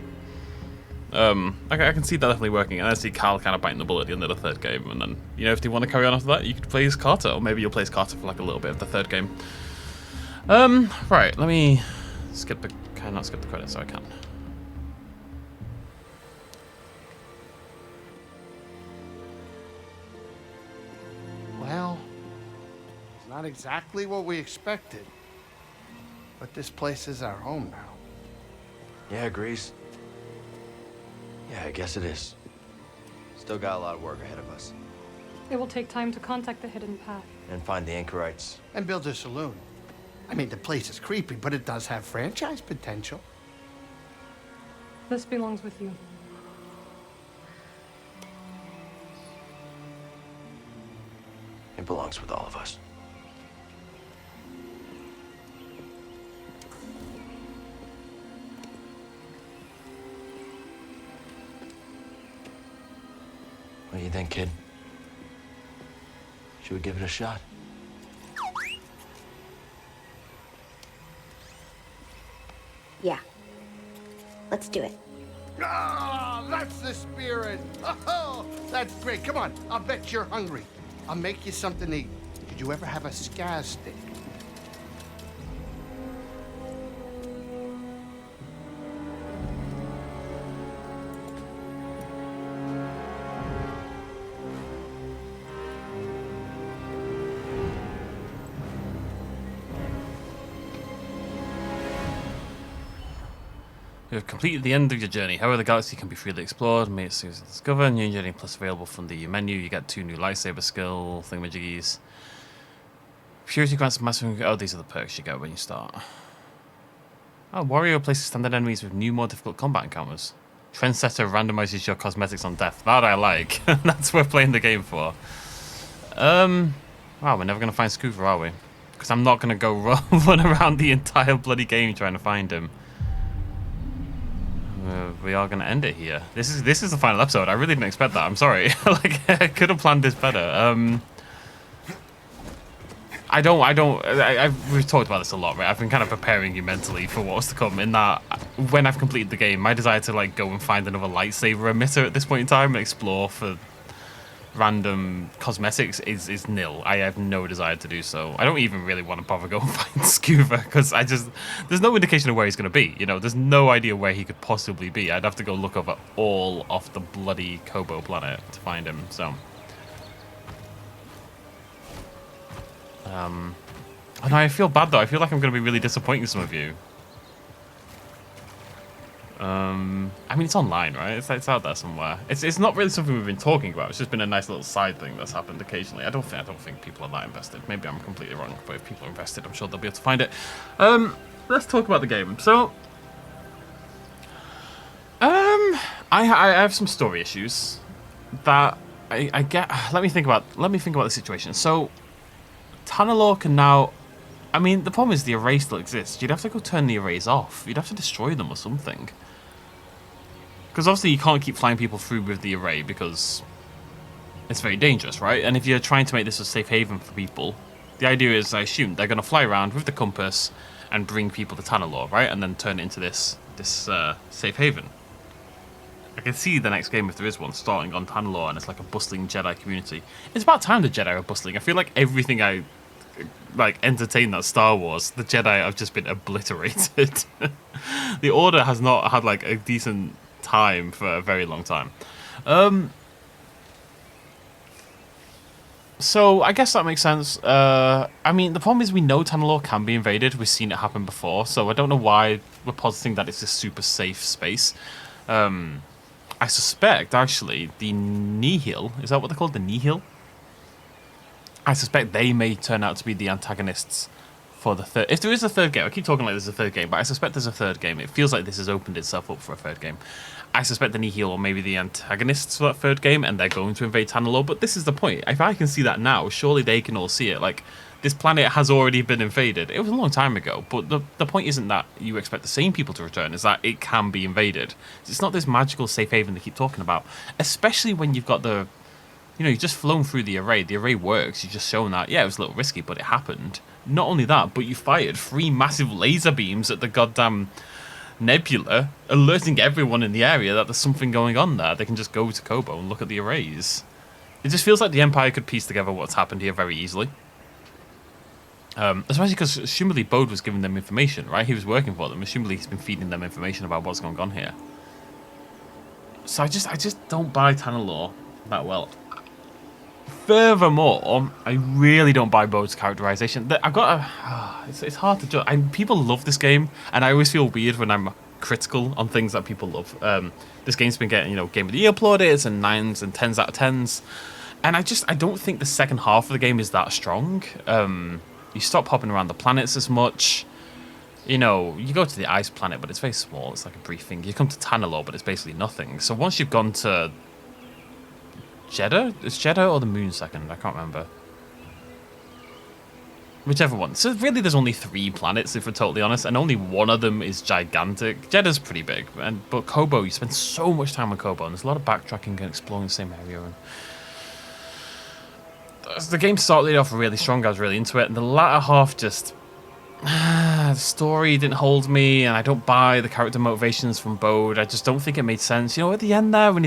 I can see that definitely working, and I see Cal kind of biting the bullet at the end of the 3rd game, and then, you know, if they want to carry on after that, you could play as Carter, or maybe you'll play as Carter for like a little bit of the 3rd game. Right, let me skip the... Can I not skip the credits? So I can. Well, it's not exactly what we expected. But this place is our home now. Yeah, Grease. Yeah, I guess it is. Still got a lot of work ahead of us. It will take time to contact the Hidden Path. And find the anchorites. And build a saloon. I mean, the place is creepy, but it does have franchise potential. This belongs with you. It belongs with all of us. What do you think, kid? Should we give it a shot? Yeah. Let's do it. Ah, that's the spirit. Oh, that's great. Come on, I'll bet you're hungry. I'll make you something to eat. Did you ever have a scaz stick? You have completed the end of your journey. However, the galaxy can be freely explored. May it soon discover. New journey plus available from the menu. You get 2 new lightsaber skill thingamajiggies. Purity grants massive. Oh, these are the perks you get when you start. Oh, warrior places standard enemies with new, more difficult combat encounters. Trendsetter randomizes your cosmetics on death. That I like. That's worth playing the game for. Wow, we're never going to find Scoover, are we? Because I'm not going to go run around the entire bloody game trying to find him. We are going to end it here. This is the final episode. I really didn't expect that. I'm sorry. Like, I could have planned this better. We've talked about this a lot, right? I've been kind of preparing you mentally for what's to come, in that when I've completed the game, my desire to like go and find another lightsaber emitter at this point in time and explore for random cosmetics is nil. I have no desire to do so. I don't even really want to bother going and find Scuba, because there's no indication of where he's going to be. You know, there's no idea where he could possibly be. I'd have to go look over all of the bloody Kobo planet to find him, so. And I feel bad though. I feel like I'm going to be really disappointing some of you. I mean, it's online, right? It's out there somewhere. It's not really something we've been talking about. It's just been a nice little side thing that's happened occasionally. I don't think people are that invested. Maybe I'm completely wrong, but if people are invested, I'm sure they'll be able to find it. Let's talk about the game. So, I have some story issues that I get. Let me think about the situation. So, Tanalorr can now. I mean, the problem is the array still exists. You'd have to go turn the arrays off. You'd have to destroy them or something. Because obviously you can't keep flying people through with the array because it's very dangerous, right? And if you're trying to make this a safe haven for people, the idea is, I assume, they're going to fly around with the compass and bring people to Tanalorr, right? And then turn it into this safe haven. I can see the next game, if there is one, starting on Tanalorr, and it's like a bustling Jedi community. It's about time the Jedi are bustling. I feel like everything I entertain that Star Wars, the Jedi have just been obliterated. The Order has not had like a decent time for a very long time. So I guess that makes sense. I mean, the problem is we know Tanalorr can be invaded. We've seen it happen before, so I don't know why we're positing that it's a super safe space. I suspect, actually, the Nihil, is that what they're called? The Nihil? I suspect they may turn out to be the antagonists for the third. If there is a third game, I keep talking like there's a third game, but I suspect there's a third game. It feels like this has opened itself up for a third game. I suspect the Nihil or maybe the antagonists for that third game, and they're going to invade Tanalorr. But this is the point. If I can see that now, surely they can all see it. Like, this planet has already been invaded. It was a long time ago, but the point isn't that you expect the same people to return, is that it can be invaded. It's not this magical safe haven they keep talking about, especially when you've got the... You know, you've just flown through the array. The array works. You've just shown that, yeah, it was a little risky, but it happened. Not only that, but you fired 3 massive laser beams at the goddamn nebula, alerting everyone in the area that there's something going on there. They can just go to Kobo and look at the arrays. It just feels like the Empire could piece together what's happened here very easily. Especially because assumably Bode was giving them information, right? He was working for them. Assumably he's been feeding them information about what's going on here. So I just don't buy Tanalorr that well. Furthermore, I really don't buy Bode's characterization. I've got a... it's hard to judge. People love this game, and I always feel weird when I'm critical on things that people love. This game's been getting, Game of the Year plaudits and 9s and 10s out of 10s. And I don't think the second half of the game is that strong. You stop popping around the planets as much. You go to the ice planet, but it's very small. It's like a brief thing. You come to Tanalorr, but it's basically nothing. So once you've gone to... Jeddah? Is Jeddah or the Moon second? I can't remember. Whichever one. So really there's only 3 planets, if we're totally honest, and only one of them is gigantic. Jeddah's pretty big, but Kobo, you spend so much time on Kobo, and there's a lot of backtracking and exploring the same area. And the game started off really strong, I was really into it, and the latter half just... the story didn't hold me, and I don't buy the character motivations from Bode. I just don't think it made sense. At the end there, when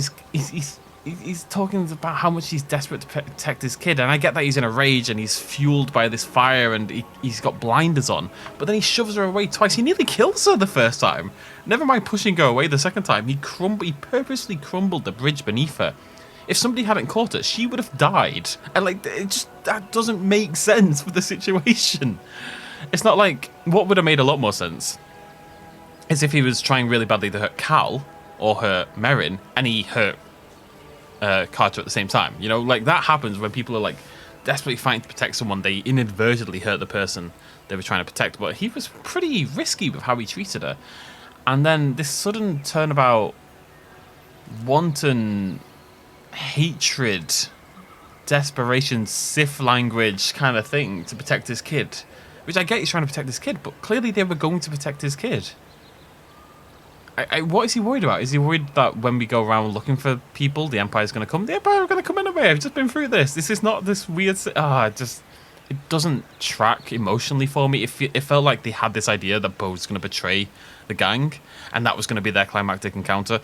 he's talking about how much he's desperate to protect his kid, and I get that he's in a rage and he's fueled by this fire and he's got blinders on, but then he shoves her away twice. He nearly kills her the first time. Never mind pushing her away the second time. He purposely crumbled the bridge beneath her. If somebody hadn't caught her, she would have died. And that doesn't make sense with the situation. It's not like, what would have made a lot more sense is if he was trying really badly to hurt Cal or hurt Merrin, and he hurt Carter at the same time. That happens when people are desperately fighting to protect someone. They inadvertently hurt the person they were trying to protect, but he was pretty risky with how he treated her. And then this sudden turnabout wanton hatred desperation Sith language kind of thing to protect his kid. Which I get he's trying to protect his kid, but clearly they were going to protect his kid. What is he worried about? Is he worried that when we go around looking for people, the Empire's going to come? The Empire are going to come anyway. I've just been through this. This is not this weird... it doesn't track emotionally for me. It felt like they had this idea that Bode's going to betray the gang, and that was going to be their climactic encounter.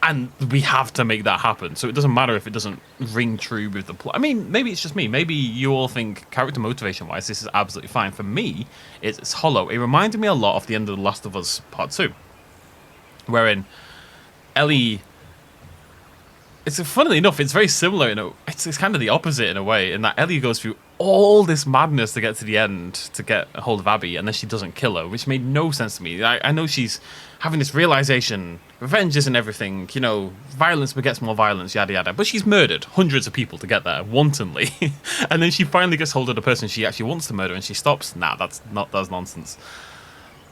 And we have to make that happen. So it doesn't matter if it doesn't ring true with the plot. I mean, maybe it's just me. Maybe you all think character motivation-wise, this is absolutely fine. For me, it's hollow. It reminded me a lot of the end of The Last of Us Part 2. Wherein Ellie, funnily enough, it's very similar. It's kind of the opposite in a way, in that Ellie goes through all this madness to get to the end, to get a hold of Abby, and then she doesn't kill her, which made no sense to me. I know she's having this realization, revenge isn't everything, you know, violence begets more violence, yada yada, but she's murdered hundreds of people to get there, wantonly. And then she finally gets hold of the person she actually wants to murder, and she stops. Nah, that's nonsense.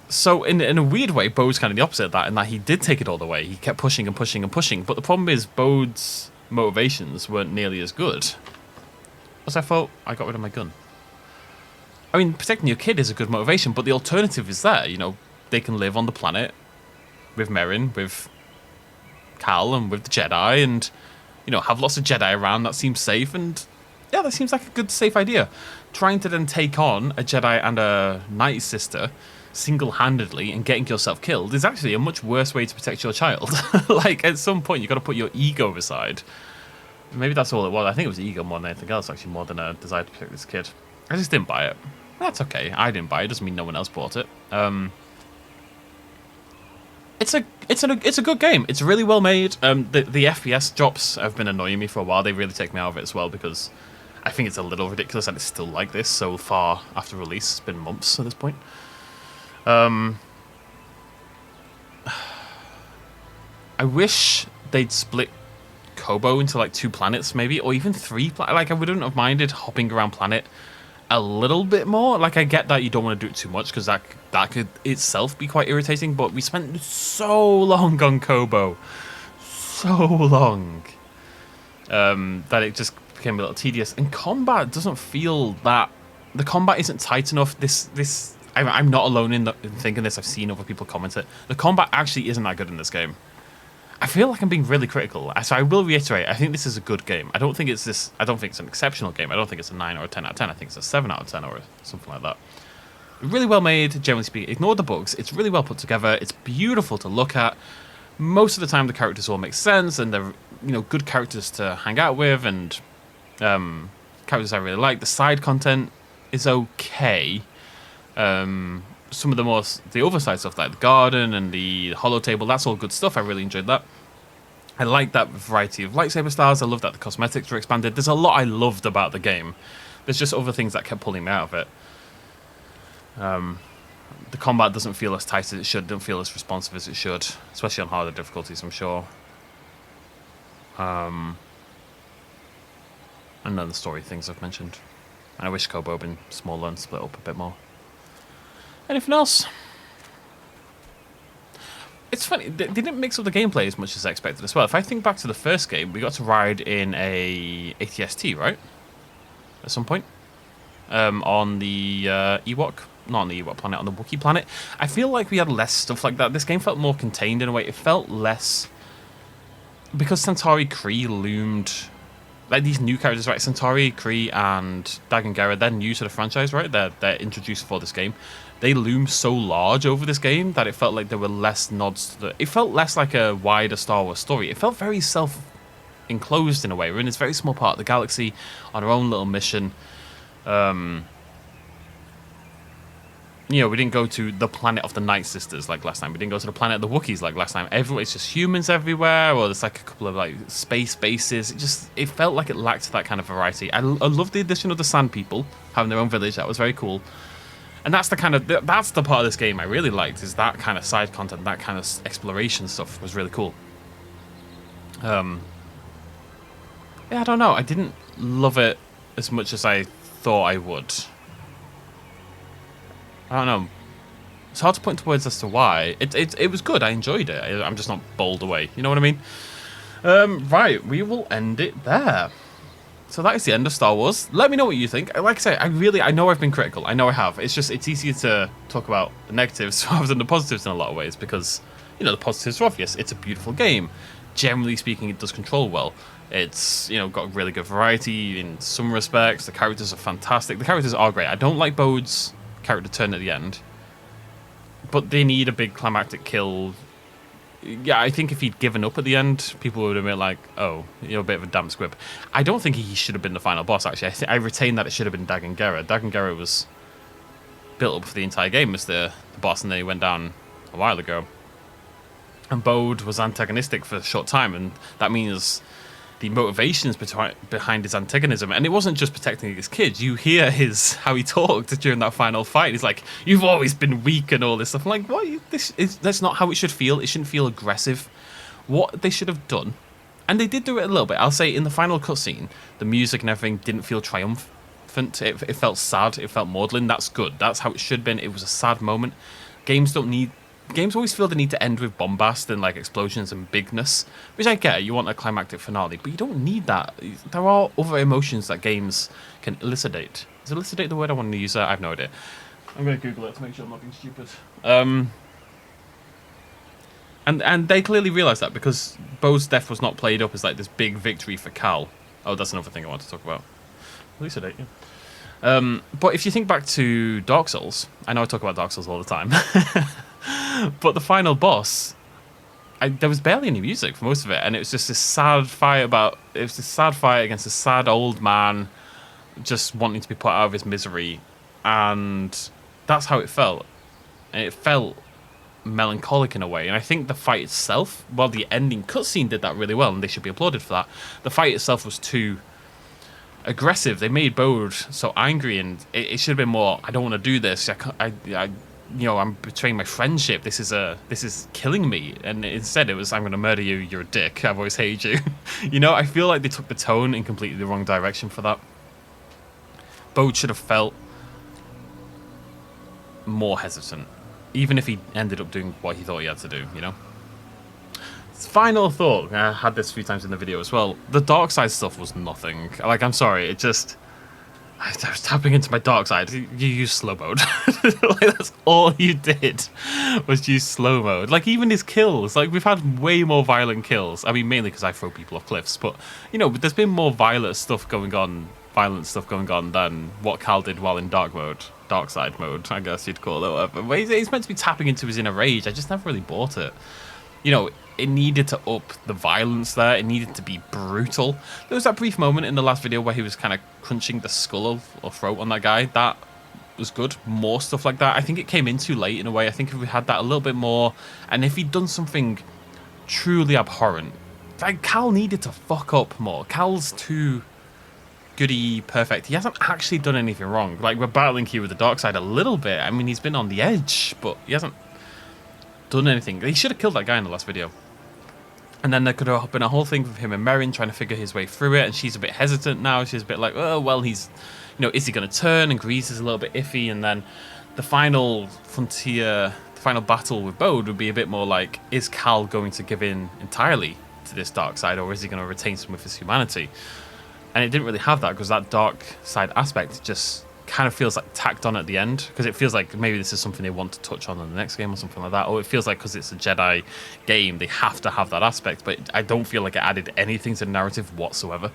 So in a weird way, Bode's kind of the opposite of that, in that he did take it all the way. He kept pushing and pushing and pushing. But the problem is Bode's motivations weren't nearly as good. As I thought, I got rid of my gun. I mean, protecting your kid is a good motivation, but the alternative is there. You know, they can live on the planet with Merrin, with Cal, and with the Jedi, and, you know, have lots of Jedi around. That seems safe, and yeah, that seems like a good, safe idea. Trying to then take on a Jedi and a Knight sister single-handedly and getting yourself killed is actually a much worse way to protect your child. Like, at some point, you've got to put your ego aside. Maybe that's all it was. I think it was ego more than anything else, actually, more than a desire to protect this kid. I just didn't buy it. That's okay. I didn't buy it. Doesn't mean no one else bought it. It's a good game. It's really well made. The FPS drops have been annoying me for a while. They really take me out of it as well, because I think it's a little ridiculous that it's still like this so far after release. It's been months at this point. I wish they'd split Kobo into like 2 planets maybe, or even 3 like I wouldn't have minded hopping around planet a little bit more. Like, I get that you don't want to do it too much, because that could itself be quite irritating, but we spent so long on Kobo, so long, that it just became a little tedious. And combat doesn't feel that, the combat isn't tight enough. I'm not alone in thinking this. I've seen other people comment it. The combat actually isn't that good in this game. I feel like I'm being really critical, so I will reiterate. I think this is a good game. I don't think it's an exceptional game. I don't think it's a 9 or a 10 out of 10. I think it's a 7 out of 10 or something like that. Really well made, generally speaking. Ignore the bugs. It's really well put together. It's beautiful to look at. Most of the time, the characters all make sense, and they're, you know, good characters to hang out with, and characters I really like. The side content is okay. Some of the oversight stuff, like the garden and the holo table, that's all good stuff. I really enjoyed that. I like that variety of lightsaber styles. I love that the cosmetics were expanded. There's a lot I loved about the game. There's just other things that kept pulling me out of it. The combat doesn't feel as tight as it should, doesn't feel as responsive as it should, especially on harder difficulties, I'm sure. And then the story things I've mentioned. And I wish Kobo had been smaller and split up a bit more. Anything else? It's funny, they didn't mix up the gameplay as much as I expected as well. If I think back to the first game, we got to ride in a ATST, right? At some point. On the Ewok. Not on the Ewok planet, on the Wookiee planet. I feel like we had less stuff like that. This game felt more contained in a way. It felt less... Because Centauri Kree loomed... Like, these new characters, right? Centauri, Kree, and Dagan Gera, they're new to the franchise, right? They're introduced for this game. They loom so large over this game that it felt like there were less nods to it felt less like a wider Star Wars story. It felt very self-enclosed in a way. We're in this very small part of the galaxy on our own little mission. You know, we didn't go to the planet of the Night Sisters like last time. We didn't go to the planet of the Wookiees like last time. It's just humans everywhere, or there's like a couple of like space bases. It felt like it lacked that kind of variety. I love the addition of the Sand People having their own village. That was very cool. And that's the part of this game I really liked, is that kind of side content, that kind of exploration stuff was really cool. Yeah, I don't know. I didn't love it as much as I thought I would. I don't know. It's hard to point to words as to why. It was good. I enjoyed it. I'm just not bowled away. You know what I mean? Right. We will end it there. So that is the end of Star Wars. Let me know what you think. Like I say, I know I've been critical. I know I have. It's easier to talk about the negatives rather than the positives in a lot of ways because, you know, the positives are obvious. It's a beautiful game. Generally speaking, it does control well. It's, you know, got really good variety in some respects. The characters are fantastic. The characters are great. I don't like Bode's character turn at the end, but they need a big climactic kill. Yeah, I think if he'd given up at the end, people would have been like, oh, you know, a bit of a damp squib. I don't think he should have been the final boss, actually. I retain that it should have been Dagan Gera. Dagan Gera was built up for the entire game as the boss, and then he went down a while ago. And Bode was antagonistic for a short time, and that means the motivations behind his antagonism, and it wasn't just protecting his kids. You hear how he talked during that final fight. He's like, "You've always been weak," and all this stuff. I'm like, what? That's not how it should feel. It shouldn't feel aggressive. What they should have done, and they did do it a little bit. I'll say in the final cutscene, the music and everything didn't feel triumphant. It felt sad. It felt maudlin. That's good. That's how it should have been. It was a sad moment. Games always feel the need to end with bombast and like explosions and bigness, which I get. You want a climactic finale, but you don't need that. There are other emotions that games can elucidate. Is elucidate the word I want to use? I have no idea. I'm going to Google it to make sure I'm not being stupid. And they clearly realised that because Bode's death was not played up as like this big victory for Cal. Oh, that's another thing I want to talk about. Elucidate, yeah. But if you think back to Dark Souls, I know I talk about Dark Souls all the time. But the final boss, there was barely any music for most of it, and it was just this sad fight against a sad old man just wanting to be put out of his misery, and that's how it felt. And it felt melancholic in a way, and I think the fight itself, while the ending cutscene did that really well, and they should be applauded for that, the fight itself was too aggressive. They made Bode so angry, and it should have been more, I don't want to do this, you know, I'm betraying my friendship. This is killing me. And instead it was, I'm going to murder you. You're a dick. I've always hated you. You know, I feel like they took the tone in completely the wrong direction for that. Bode should have felt more hesitant, even if he ended up doing what he thought he had to do, you know? Final thought. I had this a few times in the video as well. The dark side stuff was nothing. Like, I'm sorry. I was tapping into my dark side. You used slow mode. Like, that's all you did was use slow mode. Like, even his kills. Like, we've had way more violent kills. I mean, mainly because I throw people off cliffs. But, you know, there's been more violent stuff going on than what Cal did while in dark side mode, I guess you'd call it, whatever. But he's meant to be tapping into his inner rage. I just never really bought it. You know, it needed to up the violence there. It needed to be brutal. There was that brief moment in the last video where he was kind of crunching the skull or throat on that guy. That was good. More stuff like that. I think it came in too late in a way. I think if we had that a little bit more, and if he'd done something truly abhorrent, like Cal needed to fuck up more. Cal's too goody perfect. He hasn't actually done anything wrong. Like, we're battling here with the dark side a little bit. I mean, he's been on the edge, but he hasn't done anything. He should have killed that guy in the last video. And then there could have been a whole thing with him and Merrin trying to figure his way through it, and she's a bit hesitant now. She's a bit like, oh, well, he's, you know, is he going to turn? And Grease is a little bit iffy. And then the final frontier, the final battle with Bode would be a bit more like, is Cal going to give in entirely to this dark side, or is he going to retain some of his humanity? And it didn't really have that, because that dark side aspect just kind of feels like tacked on at the end, because it feels like maybe this is something they want to touch on in the next game or something like that, or it feels like because it's a Jedi game they have to have that aspect, but I don't feel like it added anything to the narrative whatsoever.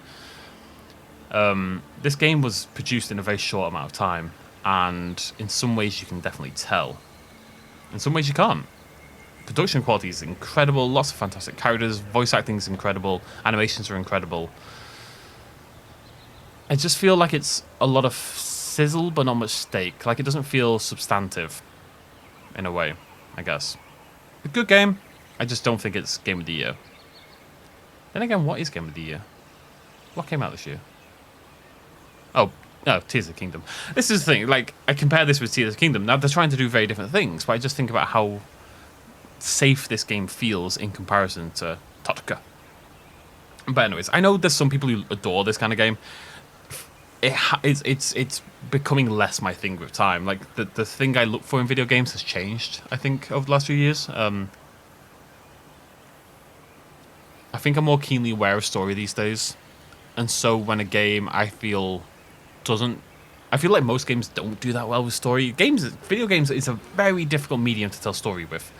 This game was produced in a very short amount of time, and in some ways you can definitely tell, in some ways you can't. Production quality is incredible, lots of fantastic characters, voice acting is incredible, animations are incredible. I just feel like it's a lot of sizzle but not much steak. Like, it doesn't feel substantive in a way, I guess. A good game. I just don't think it's Game of the Year. Then again, what is Game of the Year? What came out this year? Oh, no, Tears of the Kingdom. This is the thing. Like, I compare this with Tears of the Kingdom. Now, they're trying to do very different things, but I just think about how safe this game feels in comparison to Totaka. But anyways, I know there's some people who adore this kind of game. It's becoming less my thing with time. Like, the thing I look for in video games has changed, I think, over the last few years. I think I'm more keenly aware of story these days. And so when a game, I feel like most games don't do that well with story. Video games is a very difficult medium to tell story with,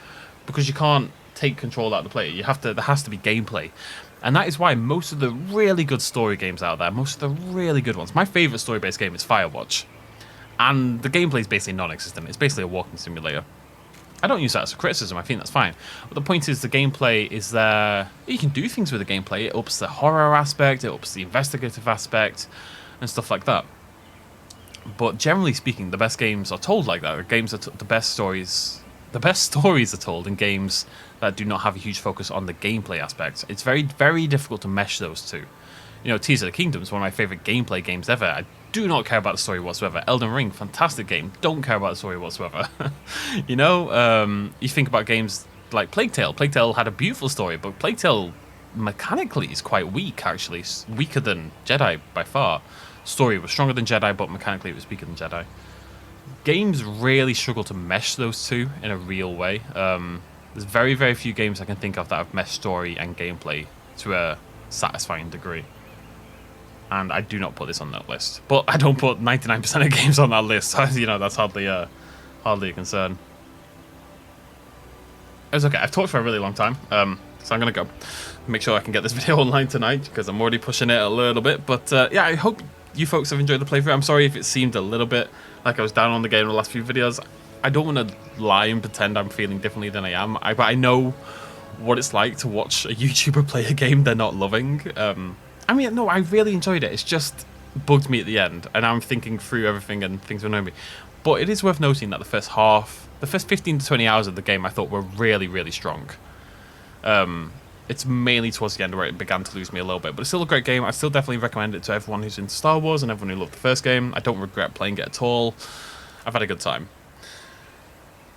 because you can't take control out of the player. There has to be gameplay. And that is why most of the really good story games out there, most of the really good ones, my favorite story-based game is Firewatch. And the gameplay is basically non-existent. It's basically a walking simulator. I don't use that as a criticism, I think that's fine. But the point is, the gameplay is there. You can do things with the gameplay. It ups the horror aspect, it ups the investigative aspect, and stuff like that. But generally speaking, the best games are told like that. The best stories are told in games that do not have a huge focus on the gameplay aspect. It's very, very difficult to mesh those two. You know, Tears of the Kingdom is one of my favorite gameplay games ever. I do not care about the story whatsoever. Elden Ring, fantastic game. Don't care about the story whatsoever. You know, you think about games like Plague Tale. Plague Tale had a beautiful story, but Plague Tale mechanically is quite weak, actually. It's weaker than Jedi by far. Story was stronger than Jedi, but mechanically it was weaker than Jedi. Games really struggle to mesh those two in a real way. There's very, very few games I can think of that have meshed story and gameplay to a satisfying degree. And I do not put this on that list. But I don't put 99% of games on that list. So, you know, that's hardly a concern. It's okay. I've talked for a really long time. So I'm going to go make sure I can get this video online tonight, because I'm already pushing it a little bit. But yeah, I hope you folks have enjoyed the playthrough. I'm sorry if it seemed a little bit like I was down on the game in the last few videos. I don't want to lie and pretend I'm feeling differently than I am. But I know what it's like to watch a YouTuber play a game they're not loving. I mean, no, I really enjoyed it. It's just bugged me at the end, and I'm thinking through everything and things were annoying me. But it is worth noting that the first 15 to 20 hours of the game I thought were really, really strong. It's mainly towards the end where it began to lose me a little bit, but it's still a great game. I still definitely recommend it to everyone who's into Star Wars and everyone who loved the first game. I don't regret playing it at all. I've had a good time.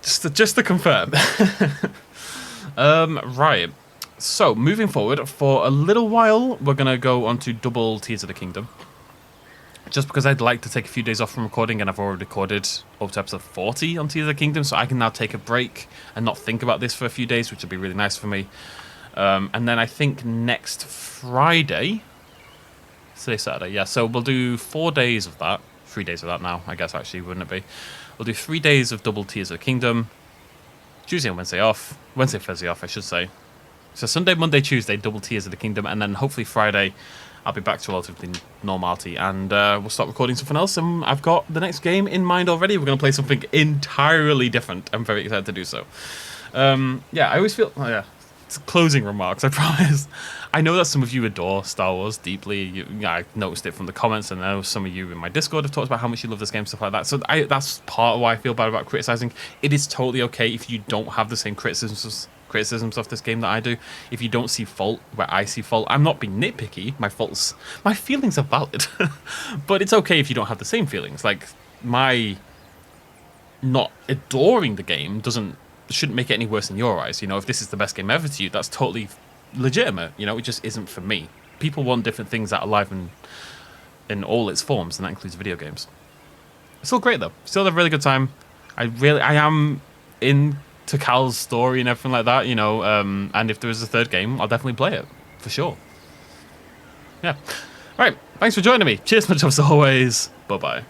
Just to confirm. Right. So, moving forward, for a little while, we're going to go on to double Tears of the Kingdom. Just because I'd like to take a few days off from recording, and I've already recorded up to episode 40 on Tears of the Kingdom, so I can now take a break and not think about this for a few days, which would be really nice for me. And then I think next Friday... Today's Saturday, yeah, so we'll do 4 days of that. 3 days of that now, I guess, actually, wouldn't it be? We'll do 3 days of double Tears of the Kingdom. Tuesday and Wednesday off. Wednesday, Thursday off, I should say. So Sunday, Monday, Tuesday, double Tears of the Kingdom, and then hopefully Friday I'll be back to relatively normality, and we'll start recording something else. And I've got the next game in mind already. We're going to play something entirely different. I'm very excited to do so. Yeah, I always feel... Oh, yeah. Closing remarks, I promise. I know that some of you adore Star Wars deeply. I noticed it from the comments, and I know some of you in my Discord have talked about how much you love this game, stuff like that. So that's part of why I feel bad about criticizing. It is totally okay if you don't have the same criticisms of this game that I do. If you don't see fault where I see fault, I'm not being nitpicky. My feelings are valid. But it's okay if you don't have the same feelings. Like, my not adoring the game shouldn't make it any worse in your eyes. You know, if this is the best game ever to you, that's totally legitimate. You know, it just isn't for me. People want different things out of life in all its forms, and that includes video games. It's still great though. Still have a really good time. I am into Cal's story and everything like that, you know, and if there is a third game, I'll definitely play it, for sure. Yeah. Right, thanks for joining me. Cheers much as always. Bye-bye.